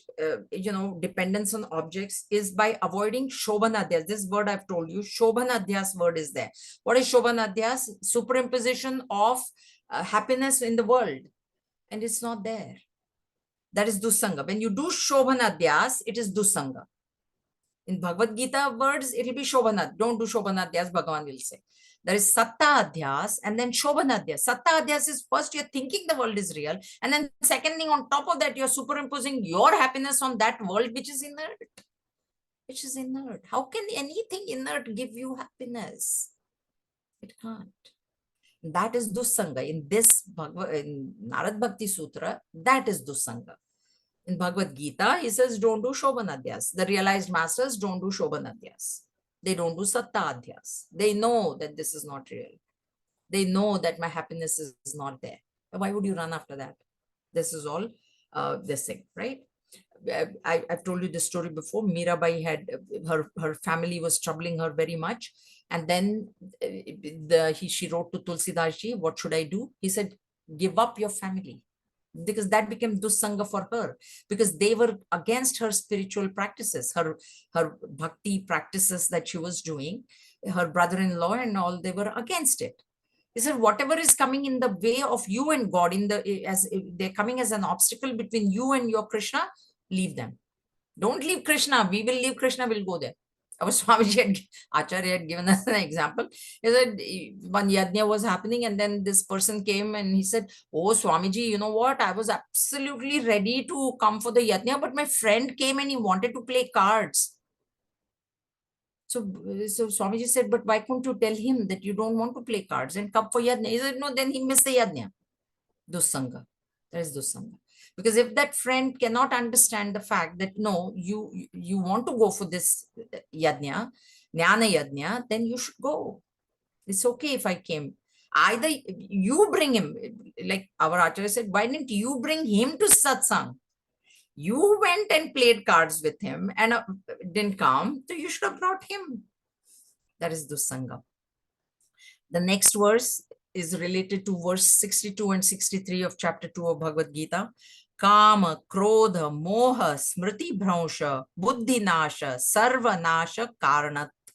dependence on objects is by avoiding shobhanadhyas. This word I've told you, shobhanadhyas word is there. What is shobhanadhyas? Superimposition of happiness in the world, and it's not there. That is dusanga. When you do shobhanadhyas, it is dusanga. In Bhagavad Gita words, it will be shobhanad. Don't do shobhanadhyas, Bhagavan will say. There is satta adhyas and then shobhanadhyas. Satta adhyas is first you're thinking the world is real, and then second thing on top of that, you're superimposing your happiness on that world which is inert. Which is inert. How can anything inert give you happiness? It can't. That is dusanga. In this in Narad Bhakti Sutra, that is dusanga. In Bhagavad Gita, he says, don't do shobhanadhyas. The realized masters don't do shobhanadhyas. They don't do sattadhyas. They know that this is not real. They know that my happiness is not there. Why would you run after that? This is all this thing, right? I've told you this story before. Mirabai had her family was troubling her very much. And then she wrote to Tulsidas, what should I do? He said, give up your family. Because that became dussanga for her, because they were against her spiritual practices, her bhakti practices that she was doing. Her brother-in-law and all, they were against it. He said, whatever is coming in the way of you and God, as they're coming as an obstacle between you and your Krishna, leave them. Don't leave Krishna. We will leave Krishna, we'll go there. Our Swamiji Acharya had given us an example. He said one yajna was happening, and then this person came and he said, oh Swamiji, you know what? I was absolutely ready to come for the yajna, but my friend came and he wanted to play cards. So Swamiji said, but why couldn't you tell him that you don't want to play cards and come for yajna? He said, no, then he missed the yajna. Dussanga. That is dussanga. Because if that friend cannot understand the fact that no, you want to go for this yajna, jnana yajna, then you should go. It's okay if I came. Either you bring him, like our Acharya said, why didn't you bring him to satsang? You went and played cards with him and didn't come, so you should have brought him. That is dussanga. The next verse is related to verse 62 and 63 of chapter 2 of Bhagavad Gita. Kama, Krodha, Moha, Smriti Bhransha, Buddhi Nasha, Sarva Nasha,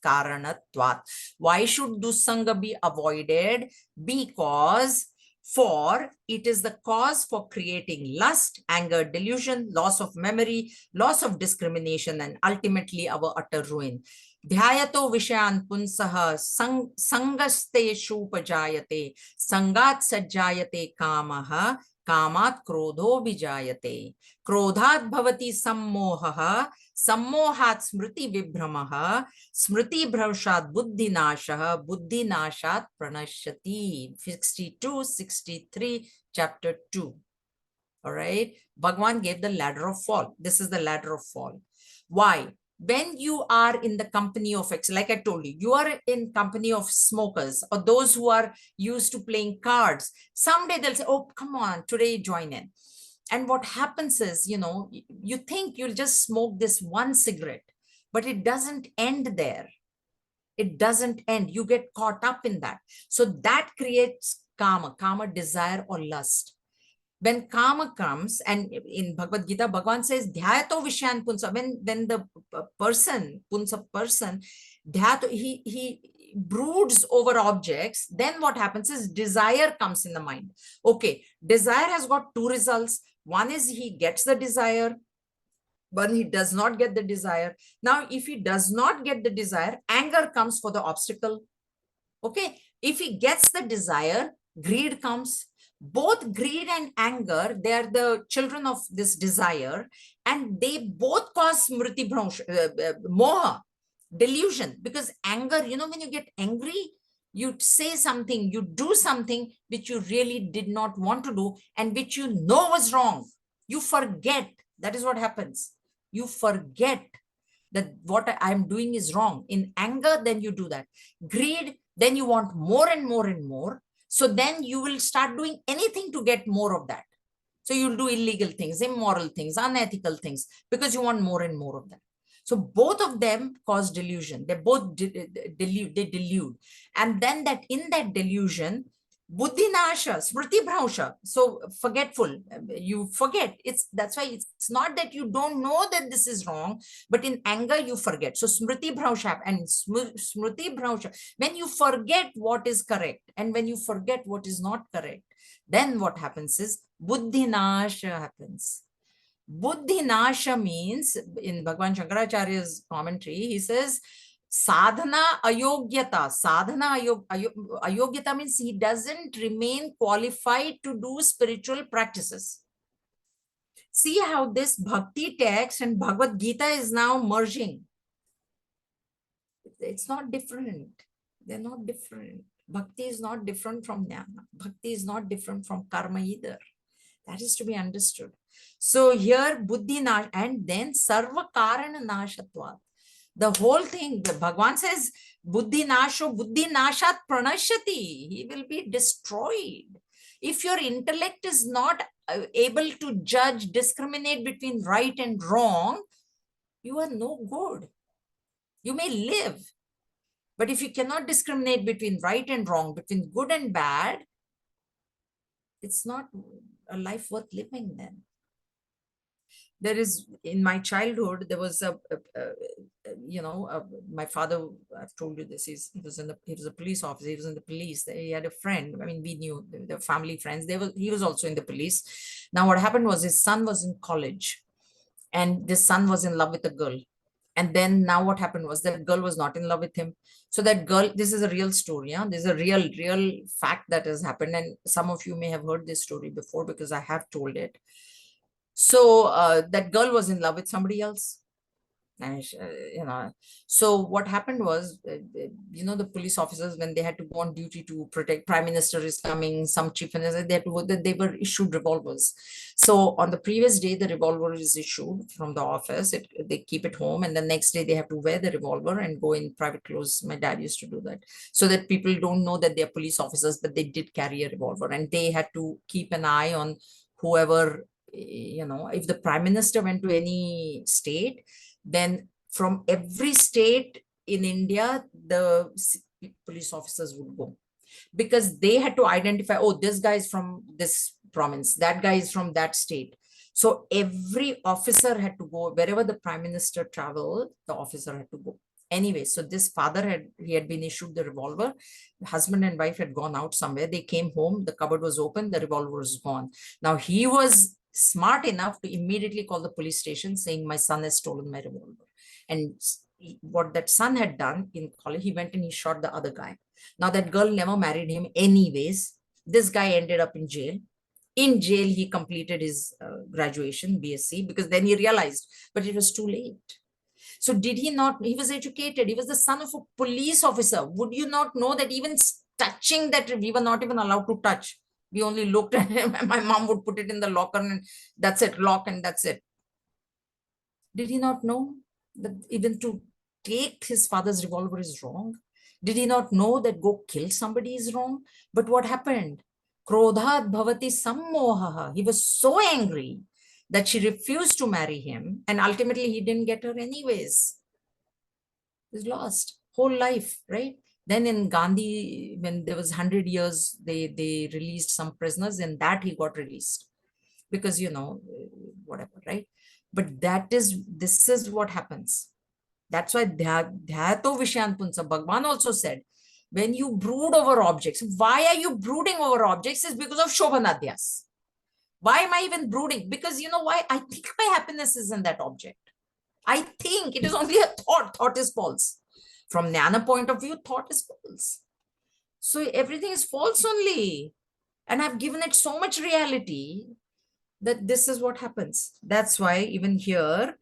Karanatvat. Why should dussanga be avoided? Because for it is the cause for creating lust, anger, delusion, loss of memory, loss of discrimination, and ultimately our utter ruin. Dhyayato vishayan punsaha sangasteshu pajayate sangat sajayate kamaha kamat krodho vijayate krodhat bhavati sammohaha sammohat smriti vibhramaha smriti bhravshat buddhi nashaha buddhi nashat pranashyati. 62, 63, chapter 2. All right. Bhagwan gave the ladder of fall. This is the ladder of fall. Why? When you are in the company of, like I told you, you are in company of smokers or those who are used to playing cards. Someday they'll say, oh, come on, today join in. And what happens is, you think you'll just smoke this one cigarette, but it doesn't end there. It doesn't end. You get caught up in that. So that creates kama, desire or lust. When kama comes, and in Bhagavad Gita, Bhagavan says, dhyato vishayan punsa, when the punsa person, dhyato, he broods over objects, then what happens is desire comes in the mind. Okay, desire has got two results. One is he gets the desire, but he does not get the desire. Now, if he does not get the desire, anger comes for the obstacle. Okay, if he gets the desire, greed comes. Both greed and anger, they are the children of this desire, and they both cause smriti moha, delusion. Because anger, when you get angry, you say something, you do something which you really did not want to do and which you know was wrong. You forget. That is what happens. You forget. that what I'm doing is wrong. In anger, then you do that. Greed, then you want more and more and more. So then you will start doing anything to get more of that. So you'll do illegal things, immoral things, unethical things, because you want more and more of that. So both of them cause delusion. They both delude, they delude. And then that in that delusion, buddhi nasha, smriti bhrausha, so forgetful, you forget. That's why it's not that you don't know that this is wrong, but in anger you forget. So smriti bhrausha and smriti bhrausha, when you forget what is correct and when you forget what is not correct, then what happens is buddhi nasha happens. Buddhi nasha means, in Bhagwan Shankaracharya's commentary, he says, sadhana ayogyata. Ayogyata means he doesn't remain qualified to do spiritual practices. See how this bhakti text and Bhagavad Gita is now merging. It's not different. They're not different. Bhakti is not different from jnana. Bhakti is not different from karma either. That is to be understood. So here buddhi nash, and then sarva karana nashatvat. The whole thing, the Bhagwan says, buddhi nasho buddhi nashat pranashyati. He will be destroyed. If your intellect is not able to judge, discriminate between right and wrong, you are no good. You may live, but if you cannot discriminate between right and wrong, between good and bad, it's not a life worth living then. There is, in my childhood, there was my father, I've told you this, he was a police officer, he was in the police. He had a friend, I mean, we knew the family friends, he was also in the police. Now what happened was his son was in college and this son was in love with a girl. And then now what happened was that girl was not in love with him. So that girl, this is a real story. Yeah? This is a real fact that has happened. And some of you may have heard this story before because I have told it. So that girl was in love with somebody else. And so what happened was, the police officers, when they had to go on duty to protect, prime minister is coming, some chief minister, they were issued revolvers. So on the previous day, the revolver is issued from the office. They keep it home, and the next day they have to wear the revolver and go in private clothes. My dad used to do that, so that people don't know that they're police officers, but they did carry a revolver, and they had to keep an eye on whoever, if the prime minister went to any state, then from every state in India, the police officers would go, because they had to identify, oh, this guy is from this province, that guy is from that state. So every officer had to go wherever the prime minister traveled, the officer had to go. Anyway, so this father had been issued the revolver. Husband and wife had gone out somewhere. They came home, the cupboard was open, the revolver was gone. Now he was smart enough to immediately call the police station saying, my son has stolen my revolver. And what that son had done in college, he went and he shot the other guy. Now that girl never married him anyways. This guy ended up in jail. In jail, he completed his graduation, BSc, because then he realized, but it was too late. So did he not, he was educated, he was the son of a police officer. Would you not know that even touching that, we were not even allowed to touch. We only looked at him, and my mom would put it in the locker and that's it, lock, and that's it. Did he not know that even to take his father's revolver is wrong? Did he not know that go kill somebody is wrong? But what happened? Krodhat bhavati sammohaha. He was so angry that she refused to marry him, and ultimately he didn't get her anyways. He's lost whole life, right? Then in Gandhi, when there was 100 years, they released some prisoners, and that he got released because, whatever, right? But this is what happens. That's why dhyato vishayan punsa, Bhagwan also said, when you brood over objects, why are you brooding over objects? Is because of shobhanadhyas. Why am I even brooding? Because you know why? I think my happiness is in that object. I think it is only a thought. Thought is false. From Jnana point of view, thought is false. So everything is false only. And I've given it so much reality that this is what happens. That's why even here,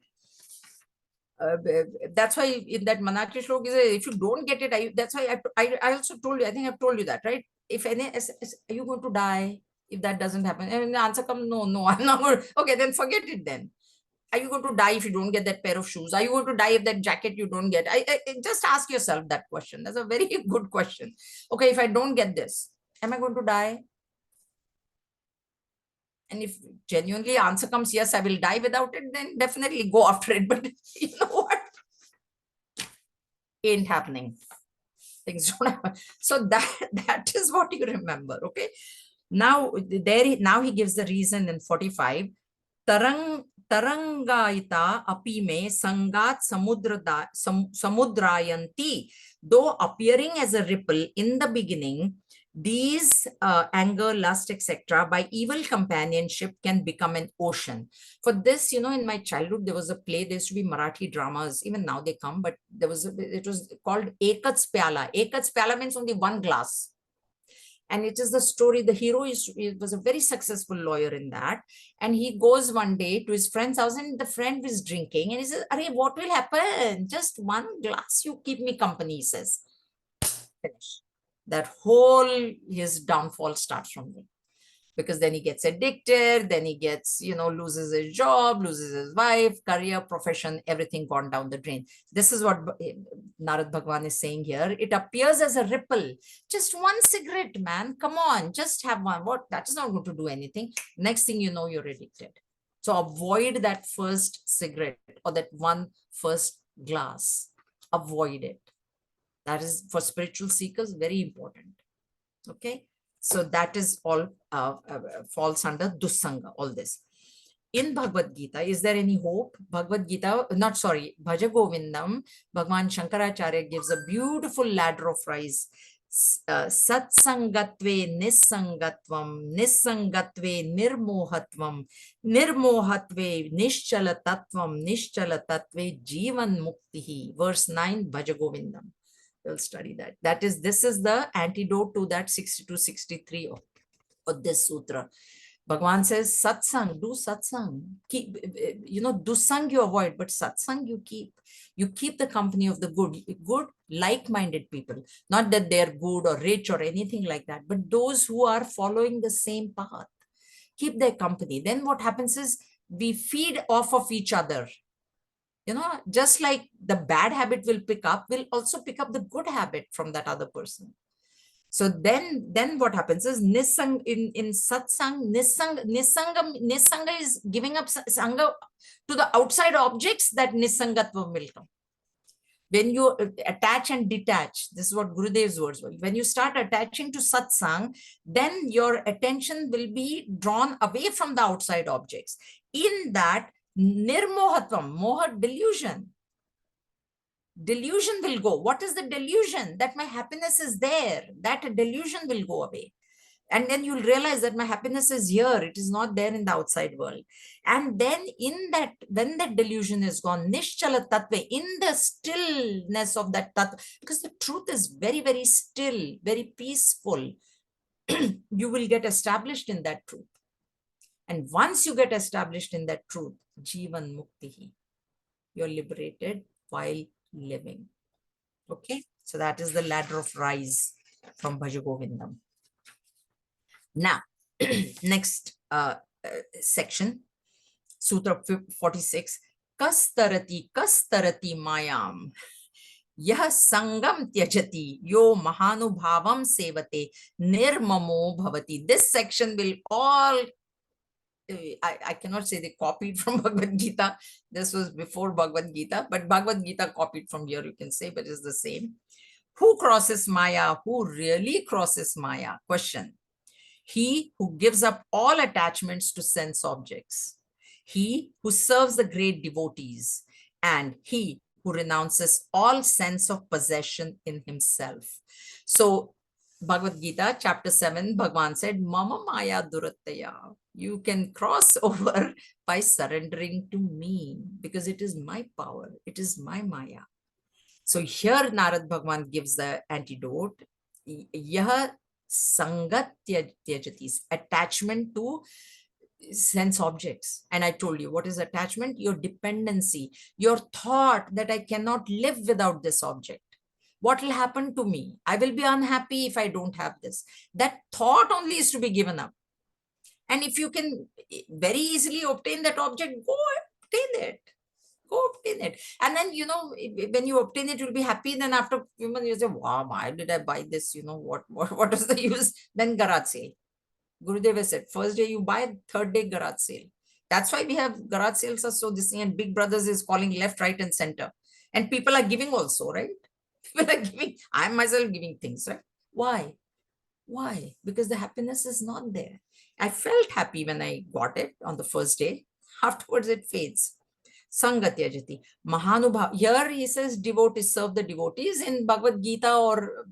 that's why in that Manakshi Shlok, if you don't get it, that's why I also told you, I think I've told you that, right? If any, are you going to die if that doesn't happen? And the answer comes, no, I'm not going. Okay, then forget it then. Are you going to die if you don't get that pair of shoes? Are you going to die if that jacket you don't get? I just ask yourself that question. That's a very good question. Okay, if I don't get this, am I going to die? And if genuinely answer comes yes, I will die without it, then definitely go after it. But you know what? Ain't happening. Things don't happen. So that is what you remember. Okay. Now he gives the reason in 45. Tarangaita api me sangat samudrayanti. Though appearing as a ripple in the beginning, these anger, lust, etc., by evil companionship can become an ocean. For this, in my childhood, there was a play. There used to be Marathi dramas. Even now they come, but it was called Ekats Pyala. Ekats Pyala means only one glass. And it is the story, the hero was a very successful lawyer in that, and he goes one day to his friend's house, and the friend is drinking, and he says, "Arey, what will happen? Just one glass, you keep me company," he says. Finish. That whole his downfall starts from there, because then he gets addicted, then he gets, loses his job, loses his wife, career, profession, everything gone down the drain. This is what Narad Bhagwan is saying here. It appears as a ripple. Just one cigarette, man. Come on, just have one. What? That is not going to do anything. Next thing you know, you're addicted. So avoid that first cigarette or that one first glass. Avoid it. That is, for spiritual seekers, very important. Okay. So that is all falls under Dussanga, all this. In Bhagavad Gita, is there any hope? Bhagavad Gita, not sorry, Bhaja Govindam, Bhagwan Shankaracharya gives a beautiful ladder of rise. Satsangatve nissangatvam, nissangatve nirmohatvam, nirmohatve nischalatatvam, nischalatatve jivan muktihi. Verse 9, Bhaja Govindam. We'll study that. This is the antidote to that 62-63 of this sutra. Bhagavan says, satsang, do satsang. Keep, dusang you avoid, but satsang you keep. You keep the company of the good, like-minded people. Not that they're good or rich or anything like that, but those who are following the same path. Keep their company. Then what happens is we feed off of each other. Just like the bad habit will pick up, we'll also pick up the good habit from that other person. So then what happens is nisang in satsang, nisanga is giving up sanga to the outside objects, that nisangatva will come. When you attach and detach, this is what Gurudev's words were. When you start attaching to satsang, then your attention will be drawn away from the outside objects. In that, nirmohatvam, moha, delusion. Delusion will go. What is the delusion? That my happiness is there. That delusion will go away. And then you'll realize that my happiness is here. It is not there in the outside world. And then in that, when that delusion is gone, nischala tattva, in the stillness of that tattva, because the truth is very, very still, very peaceful, you will get established in that truth. And once you get established in that truth, jivan muktihi, you're liberated while living. Okay, so that is the ladder of rise from Bhaja Govindam. Now, next section, Sutra 46, kastarati mayam, yah sangam tyajati, yo mahanubhavam sevate, nirmamo bhavati. This section will all, I cannot say they copied from Bhagavad Gita. This was before Bhagavad Gita, but Bhagavad Gita copied from here, you can say, but it's the same. Who crosses Maya? Who really crosses Maya? Question. He who gives up all attachments to sense objects. He who serves the great devotees. And he who renounces all sense of possession in himself. So Bhagavad Gita, chapter 7, Bhagavan said, Mama Maya Durataya. You can cross over by surrendering to me, because it is my power. It is my Maya. So here Narad Bhagavan gives the antidote. Yah sangat tyajati, attachment to sense objects. And I told you, what is attachment? Your dependency, your thought that I cannot live without this object. What will happen to me? I will be unhappy if I don't have this. That thought only is to be given up. And if you can very easily obtain that object, go obtain it. Go obtain it. And then, when you obtain it, you'll be happy. Then after a few months, you say, wow, why did I buy this? What was the use? Then garage sale. Gurudeva said, first day you buy, third day garage sale. That's why we have garage sales are so this thing, and Big Brothers is calling left, right, and center. And people are giving also, right? People are giving, I'm myself giving things, right? Why? Why? Because the happiness is not there. I felt happy when I got it on the first day. Afterwards, it fades. Sangatyajati. Mahanubhav. Here he says devotees, serve the devotees. In Bhagavad Gita or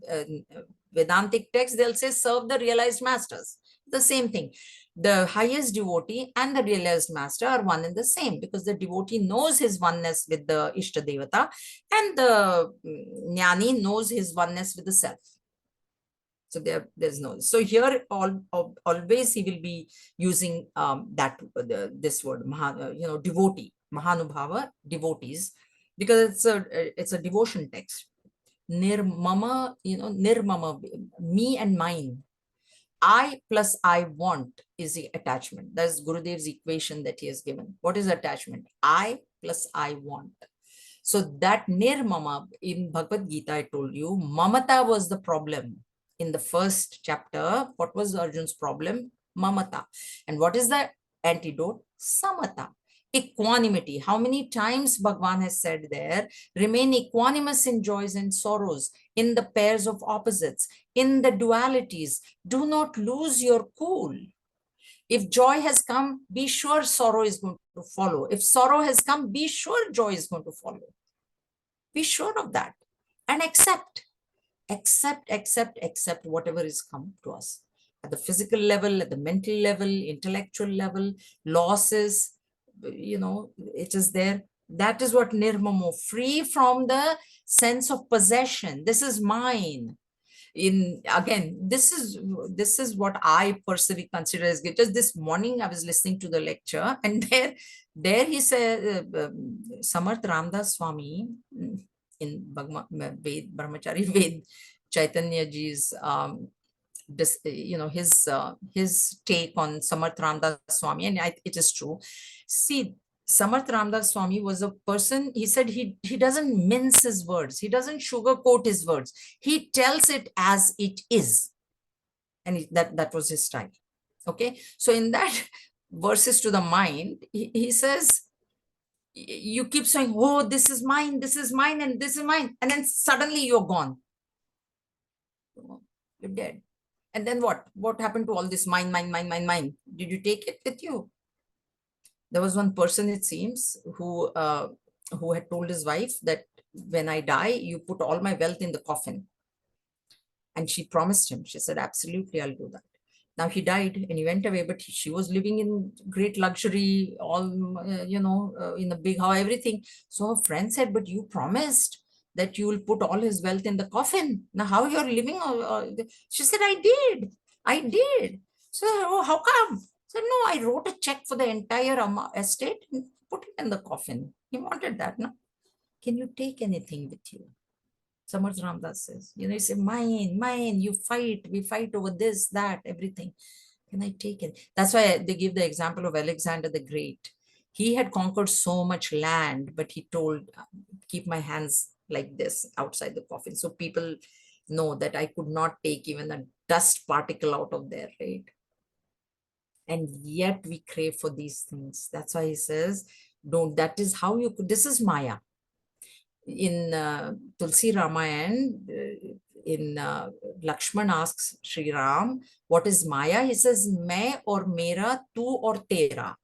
Vedantic text, they'll say serve the realized masters. The same thing. The highest devotee and the realized master are one and the same, because the devotee knows his oneness with the Ishta Devata, and the Jnani knows his oneness with the self. So there's no. So here always he will be using this word, devotee, Mahanubhava, devotees, because it's a devotion text. Nirmama, nirmama, me and mine. I plus I want is the attachment. That's Gurudev's equation that he has given. What is attachment? I plus I want. So that nirmama in Bhagavad Gita, I told you, mamata was the problem. In the first chapter, what was Arjun's problem? Mamata. And what is the antidote? Samata. Equanimity. How many times Bhagwan has said there, remain equanimous in joys and sorrows, in the pairs of opposites, in the dualities. Do not lose your cool. If joy has come, be sure sorrow is going to follow. If sorrow has come, be sure joy is going to follow. Be sure of that. And accept whatever is come to us. At the physical level, at the mental level, intellectual level, losses, it is there. That is what nirmamo, free from the sense of possession. This is mine. This is what I personally consider as good. Just this morning I was listening to the lecture, and there he said, Samarth Ramdas Swami in Brahmachari Ved, Chaitanya ji's his take on Samarth Ramdas Swami, and it is true. See, Samarth Ramdas Swami was a person, he said he doesn't mince his words. He doesn't sugarcoat his words. He tells it as it is. And that was his style. Okay. So in that verses to the mind, he says, you keep saying, oh, this is mine, and this is mine. And then suddenly you're gone. You're dead. And then what? What happened to all this mine? Did you take it with you? There was one person, it seems, who had told his wife that when I die, you put all my wealth in the coffin. And she promised him. She said, absolutely, I'll do that. Now he died and he went away, but she was living in great luxury, all, in a big house, everything. So her friend said, but you promised that you will put all his wealth in the coffin. Now how you're living? She said, I did. So, oh, how come? So no, I wrote a check for the entire estate and put it in the coffin. He wanted that, no? Can you take anything with you? Samarth Ramdas says, you say, mine, we fight over this, that, everything. Can I take it? That's why they give the example of Alexander the Great. He had conquered so much land, but he told, keep my hands like this outside the coffin. So people know that I could not take even a dust particle out of there, right? And yet we crave for these things. That's why he says, that is how you could, this is Maya. In Tulsi Ramayan, Lakshman asks Sri Ram, what is Maya? He says, मैं और मेरा, तू और तेरा.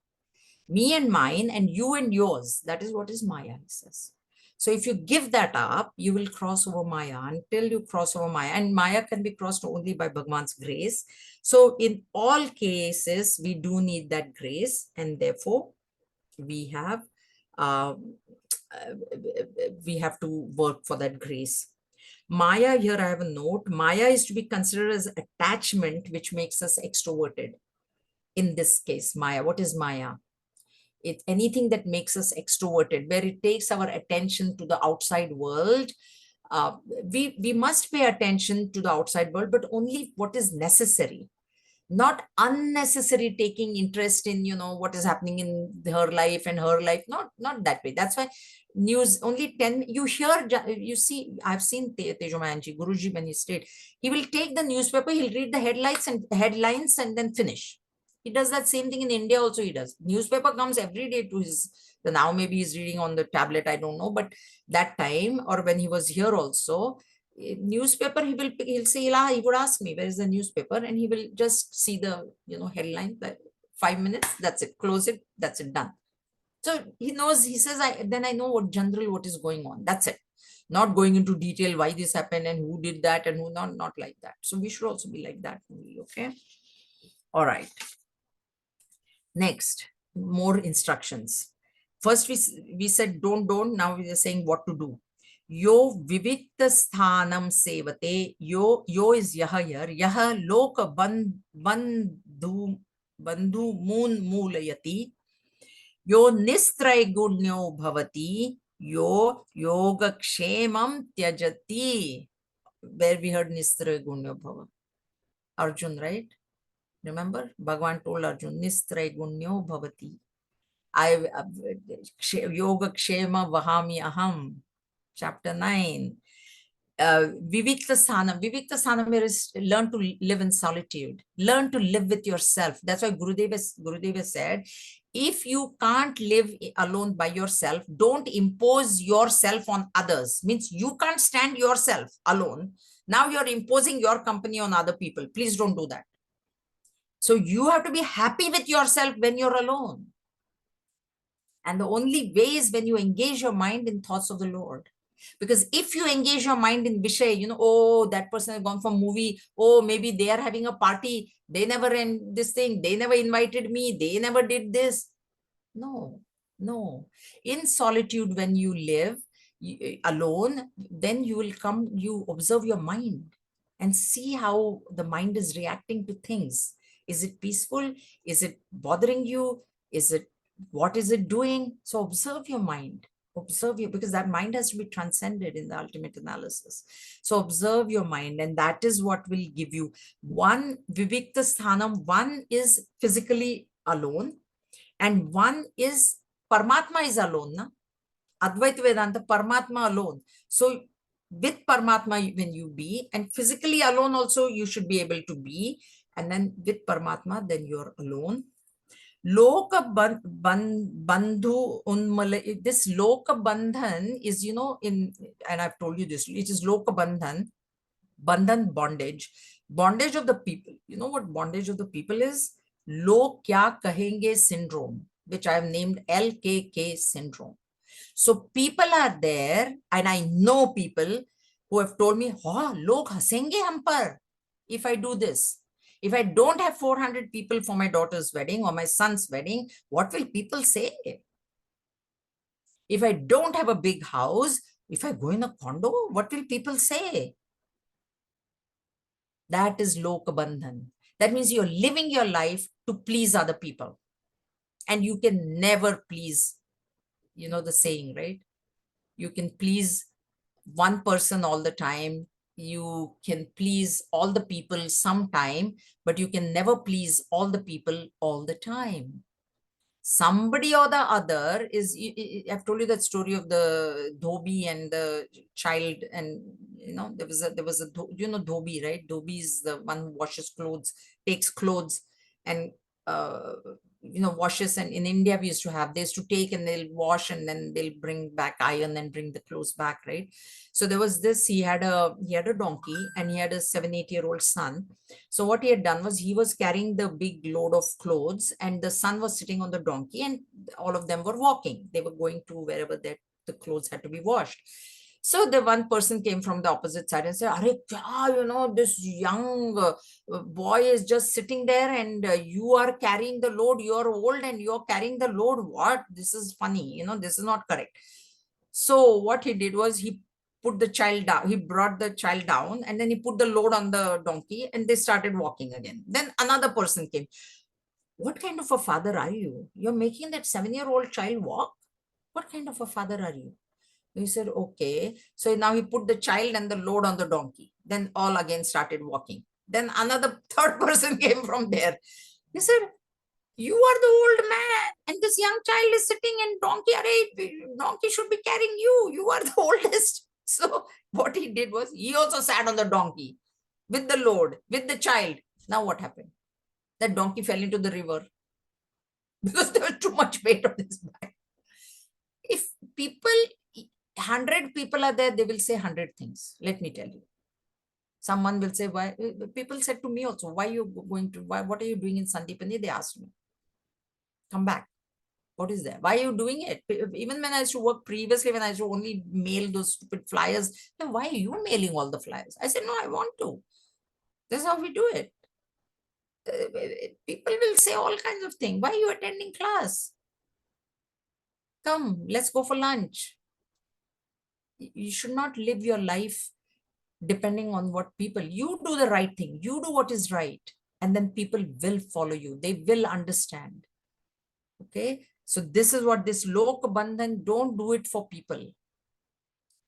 Me and mine, and you and yours. That is what is Maya, he says. So if you give that up, you will cross over Maya. Until you cross over Maya, and Maya can be crossed only by Bhagwan's grace. So in all cases, we do need that grace, and therefore we have to work for that grace. Maya, here I have a note. Maya is to be considered as attachment, which makes us extroverted. In this case, Maya, what is Maya? It's anything that makes us extroverted, where it takes our attention to the outside world. We must pay attention to the outside world, but only what is necessary. not unnecessary taking interest in, what is happening in her life and her life. Not that way. That's why news only 10, you hear, you see, I've seen Tejomayanji, Guruji, when he stayed, he will take the newspaper, he'll read the headlines and then finish. He does that same thing in India also. He does. Newspaper comes every day to his, now maybe he's reading on the tablet, I don't know, but that time, or when he was here also, newspaper, he'll say, he would ask me, where is the newspaper? And he will just see the, headline, that 5 minutes, that's it, close it, that's it, done. So he knows, he says, then I know what is going on. That's it. Not going into detail why this happened and who did that and who not like that. So we should also be like that. Okay. All right. Next, more instructions. First, we said don't. Now we are saying what to do. Yo vivikta sthanam sevate. Yo is yaha here. Yaha loka bandhu moon moolayati. Yo nistray gunyo bhavati. Yo yoga kshemam tyajati. Where we heard nistray gunyo bhava. Arjun, right? Remember, Bhagavan told Arjun, Nistray gunyo bhavati. Yoga kshema vahami aham. Chapter 9. Vivikta Sanam is learn to live in solitude. Learn to live with yourself. That's why Gurudeva said, if you can't live alone by yourself, don't impose yourself on others. Means you can't stand yourself alone. Now you're imposing your company on other people. Please don't do that. So you have to be happy with yourself when you're alone. And the only way is when you engage your mind in thoughts of the Lord. Because if you engage your mind in Vishay, oh, that person has gone for movie. Oh, maybe they are having a party. They never end this thing. They never invited me. They never did this. No. In solitude, when you live alone, then you observe your mind and see how the mind is reacting to things. Is it peaceful? Is it bothering you? What is it doing? So observe your mind. Because that mind has to be transcended in the ultimate analysis. So observe your mind, and that is what will give you one vivikta sthanam. One is physically alone, and one is Paramatma is alone. Na? Advaita Vedanta, Paramatma alone. So with Paramatma when you be, and physically alone also you should be able to be, and then with Paramatma then you're alone. Loka bandhu unmala. This Loka bandhan is, and I've told you this, it is Loka bandhan bondage of the people. You know what bondage of the people is? Log kya kahenge syndrome, which I have named LKK syndrome. So people are there, and I know people who have told me, oh, log hasenge hum par if I do this. If I don't have 400 people for my daughter's wedding or my son's wedding, what will people say? If I don't have a big house, if I go in a condo, what will people say? That is lokabandhan. That means you're living your life to please other people. And you can never please, the saying, right? You can please one person all the time. You can please all the people sometime, but you can never please all the people all the time. Somebody or the other is, I've told you that story of the dhobi and the child, and there was a dhobi, right? Dhobi is the one who washes clothes, takes clothes and washes. And in India we used to have, they used to take and they'll wash and then they'll bring back, iron and bring the clothes back, right? So there was this, he had a donkey and he had a 7-8-year-old son. So what he had done was, he was carrying the big load of clothes and the son was sitting on the donkey, and all of them were walking. They were going to wherever the clothes had to be washed. So the one person came from the opposite side and said, Are, this young boy is just sitting there and you are carrying the load. You are old and you are carrying the load. What? This is funny. This is not correct. So what he did was, he put the child down. He brought the child down and then he put the load on the donkey and they started walking again. Then another person came. What kind of a father are you? You're making that 7-year-old child walk? What kind of a father are you? He said, okay. So now he put the child and the load on the donkey. Then all again started walking. Then another third person came from there. He said, you are the old man and this young child is sitting in donkey. Donkey should be carrying you. You are the oldest. So what he did was he also sat on the donkey with the load, with the child. Now what happened? That donkey fell into the river because there was too much weight on his back. If people, 100 people are there, they will say 100 things. Let me tell you. Someone will say, why? People said to me also, why you going to, why, what are you doing in Sandipani? They asked me. Come back. What is that? Why are you doing it? Even when I used to work previously, when I used to only mail those stupid flyers, then why are you mailing all the flyers? I said, no, I want to. This is how we do it. People will say all kinds of things. Why are you attending class? Come, let's go for lunch. You should not live your life depending on what people, you do the right thing. You do what is right. And then people will follow you. They will understand. Okay. So this is what this Lok Bandhan, don't do it for people.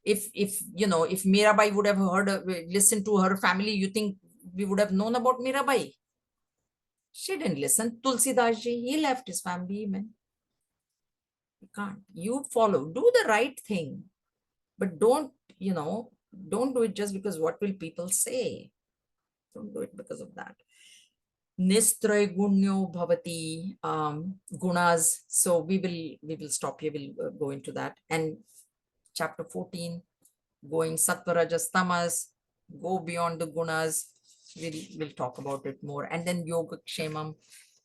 If Mirabai would have listened to her family, you think we would have known about Mirabai? She didn't listen. Tulsidas ji, he left his family, man. You can't. You follow. Do the right thing. But don't do it just because what will people say. Don't do it because of that. Nistraya gunyo bhavati gunas. So we will stop here. We'll go into that. And chapter 14, going sattva rajas tamas, go beyond the gunas. We'll talk about it more. And then yoga kshemam.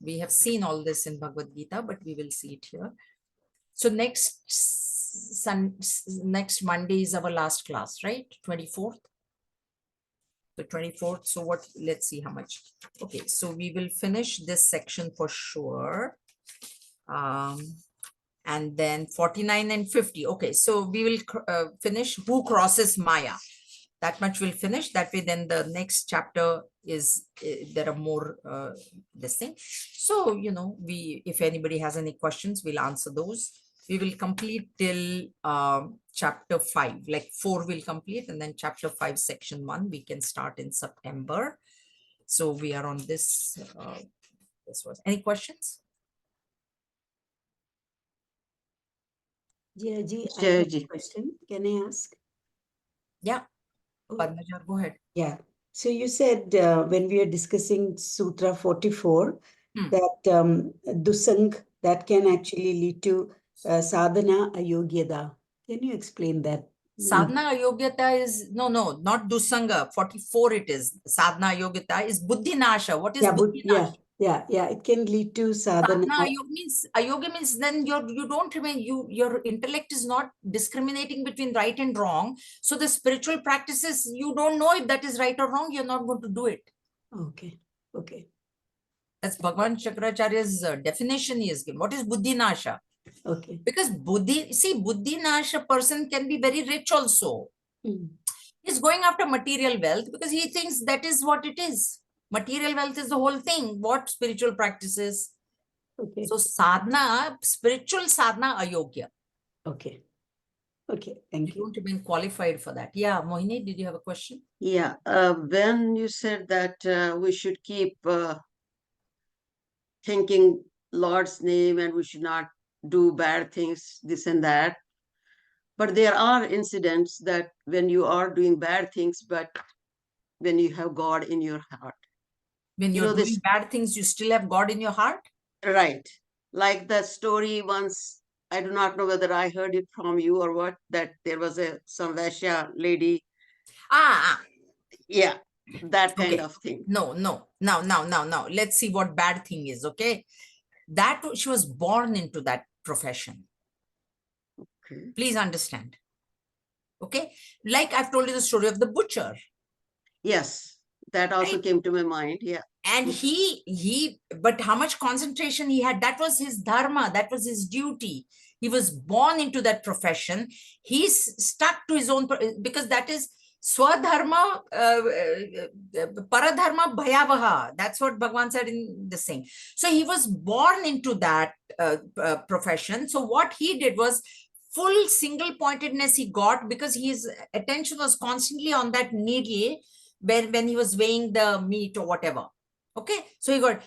We have seen all this in Bhagavad Gita, but we will see it here. So next Monday is our last class, right? 24th. The 24th. So let's see how much. Okay, so we will finish this section for sure. And then 49 and 50. Okay, so we will finish who crosses Maya. That much will finish. That way, then the next chapter is there are more this thing. So if anybody has any questions, we'll answer those. We will complete till chapter 5. Like 4 will complete, and then chapter 5, section 1, we can start in September. So we are on this. This was any questions? Jaya ji, I have a question. Can I ask? Yeah. Padmaja, go ahead. Yeah. So you said when we are discussing Sutra 44, that dusang, that can actually lead to sadhana ayogyada. Can you explain that? Sadhana ayogyata is, no, not dusanga. 44 it is. Sadhana ayogyata is buddhi nasha. What is buddhi nasha? Yeah. It can lead to sadhana. Ayogya means then you don't remain, your intellect is not discriminating between right and wrong. So the spiritual practices, you don't know if that is right or wrong, you're not going to do it. Okay. That's Bhagavan Shakaracharya's definition he is given. What is buddhi nasha? Okay. Because buddhi nasha person can be very rich also. He's going after material wealth because he thinks that is what it is. Material wealth is the whole thing. What spiritual practices? Okay. So sadhana, spiritual sadhana ayogya. Okay. Thank you. You don't even qualified for that. Yeah, Mohini, did you have a question? Yeah, when you said that we should keep thinking Lord's name and we should not do bad things, this and that. But there are incidents that when you are doing bad things, but when you have God in your heart. When you're doing bad things, you still have God in your heart? Right. Like the story once, I do not know whether I heard it from you or what, that there was some Vaishya lady. Yeah, that kind of thing. No. Now. Let's see what bad thing is, okay? That she was born into that profession. Okay. Please understand. Okay? Like I've told you the story of the butcher. Yes, that also came to my mind. Yeah. And but how much concentration he had, that was his dharma, that was his duty. He was born into that profession. He's stuck to his own, because that is swadharma, paradharma bhayavaha. That's what Bhagavan said in the same. So he was born into that profession. So what he did was full single pointedness he got, because his attention was constantly on that needle. when he was weighing the meat or whatever. Okay, so he got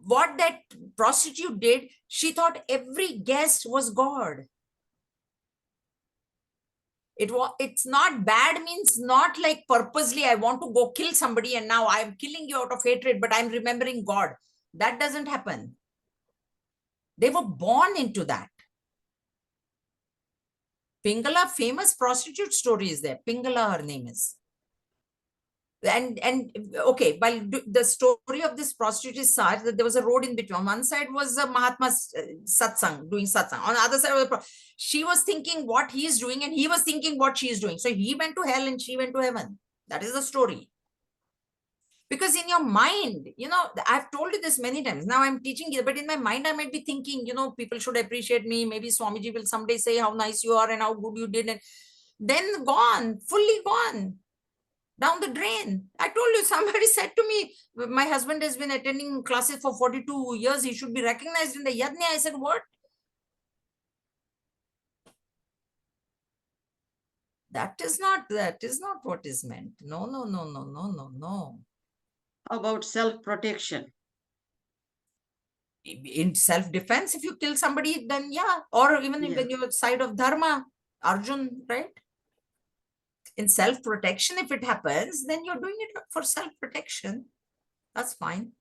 what that prostitute did. She thought every guest was God. It's not bad means not like purposely I want to go kill somebody and now I'm killing you out of hatred, but I'm remembering God. That doesn't happen. They were born into that. Pingala, famous prostitute story is there. Pingala, her name is. And okay, while the story of this prostitute is such that there was a road in between. On one side was a Mahatma's satsang, doing satsang. On the other side was she was thinking what he is doing and he was thinking what she is doing. So he went to hell and she went to heaven. That is the story. Because in your mind, I've told you this many times. Now I'm teaching you, but in my mind, I might be thinking, people should appreciate me. Maybe Swamiji will someday say how nice you are and how good you did. And then gone, fully gone down the drain. I told you, somebody said to me, my husband has been attending classes for 42 years. He should be recognized in the yajna. I said, what? That is not what is meant. No, no, no, no, no, no, no. About self-protection. In self-defense, if you kill somebody, then yeah. Or even when you're side of dharma, Arjun, right? In self-protection, if it happens, then you're doing it for self-protection. That's fine.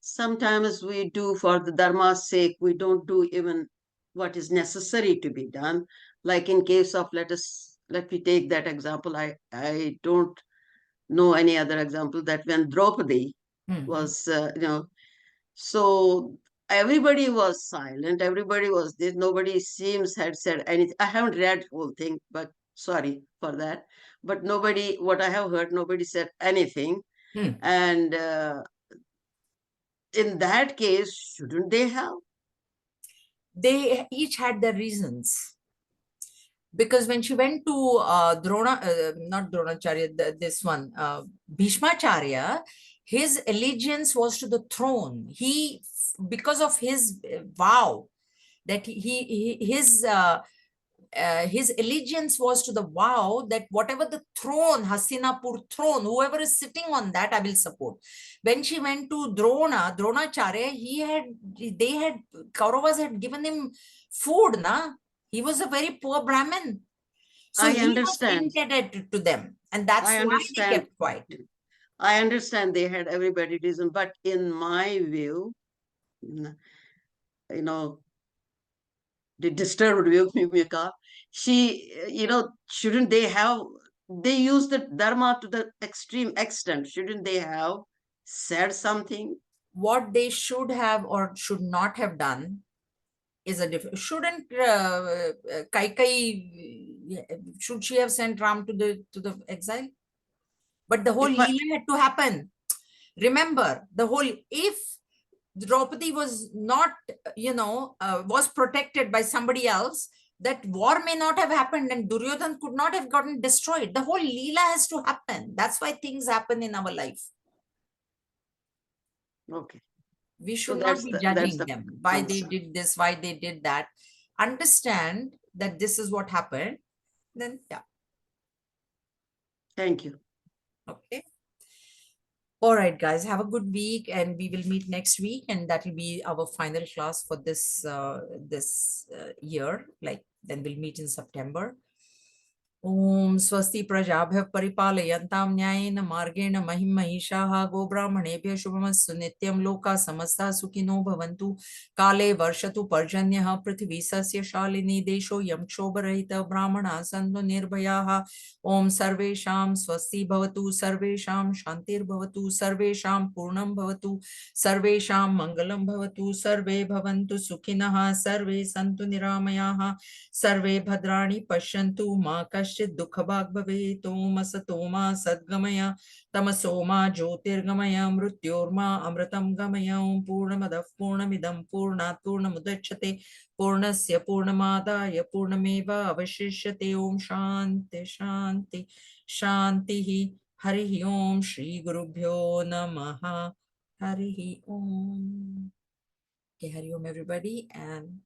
Sometimes we do for the dharma's sake, we don't do even what is necessary to be done. Like in case of, let me take that example. I don't know any other example, that when Draupadi was, so everybody was silent. Everybody was this. Nobody seems had said anything. I haven't read whole thing, but sorry for that. But nobody, what I have heard, nobody said anything. And in that case, shouldn't they have? They each had their reasons. Because when she went to not Dronacharya, this one, Bhishmacharya, his allegiance was to the throne. He, because of his vow that his allegiance was to the vow that whatever the throne, Hastinapur throne, whoever is sitting on that, I will support. When she went to Dronacharya, Kauravas had given him food, na? He was a very poor Brahmin. So I he understand. was indebted to them. And that's why they kept quiet. I understand they had everybody reason, but in my view, the disturbed view, shouldn't they have, they use the dharma to the extreme extent. Shouldn't they have said something? What they should have or should not have done is a different. Shouldn't Kaikai, should she have sent Ram to the exile? But the whole Leela had to happen. Remember, if Draupadi was not, was protected by somebody else, that war may not have happened and Duryodhan could not have gotten destroyed. The whole Leela has to happen. That's why things happen in our life. Okay. We should not be judging them. Why they did this, why they did that. Understand that this is what happened. Then, yeah. Thank you. Okay. All right, guys, have a good week and we will meet next week. And that will be our final class for this year. Like, then we'll meet in September. Om Swasti Prajabhya Paripalayantam Nyayena Margena Mahim Mahishaha Gobrahmanebhya Shubhamastu Nityam Loka Samasta Sukhino Bhavantu Kale Varshatu Parjanyaha Prithvi Sasya Shalini Desho Yam Kshobarahita Brahmana Santu Nirbhayaha Om Sarvesham Swasti Bhavatu Sarvesham Shantir Bhavatu Sarvesham Purnam Bhavatu Sarvesham Mangalam Bhavatu Sarve Bhavantu Sukhinaha Sarve Santu Niramayaha Sarve Bhadrani Pashyantu Ma Kashchit Dukhabhag Bhavet Om Asatoma Sadgamaya Tamasoma Jyotirgamaya Mrityorma Amritam Gamaya Om Purnamadav Purnamidam Purnat Purnamudachyate Purnasya Purnamadaya Purnameva Avashishyate Om Shanti Shanti Shanti Harihi Om Shri Gurubhyo Namaha Harihi Om. Okay, Hari Om everybody, and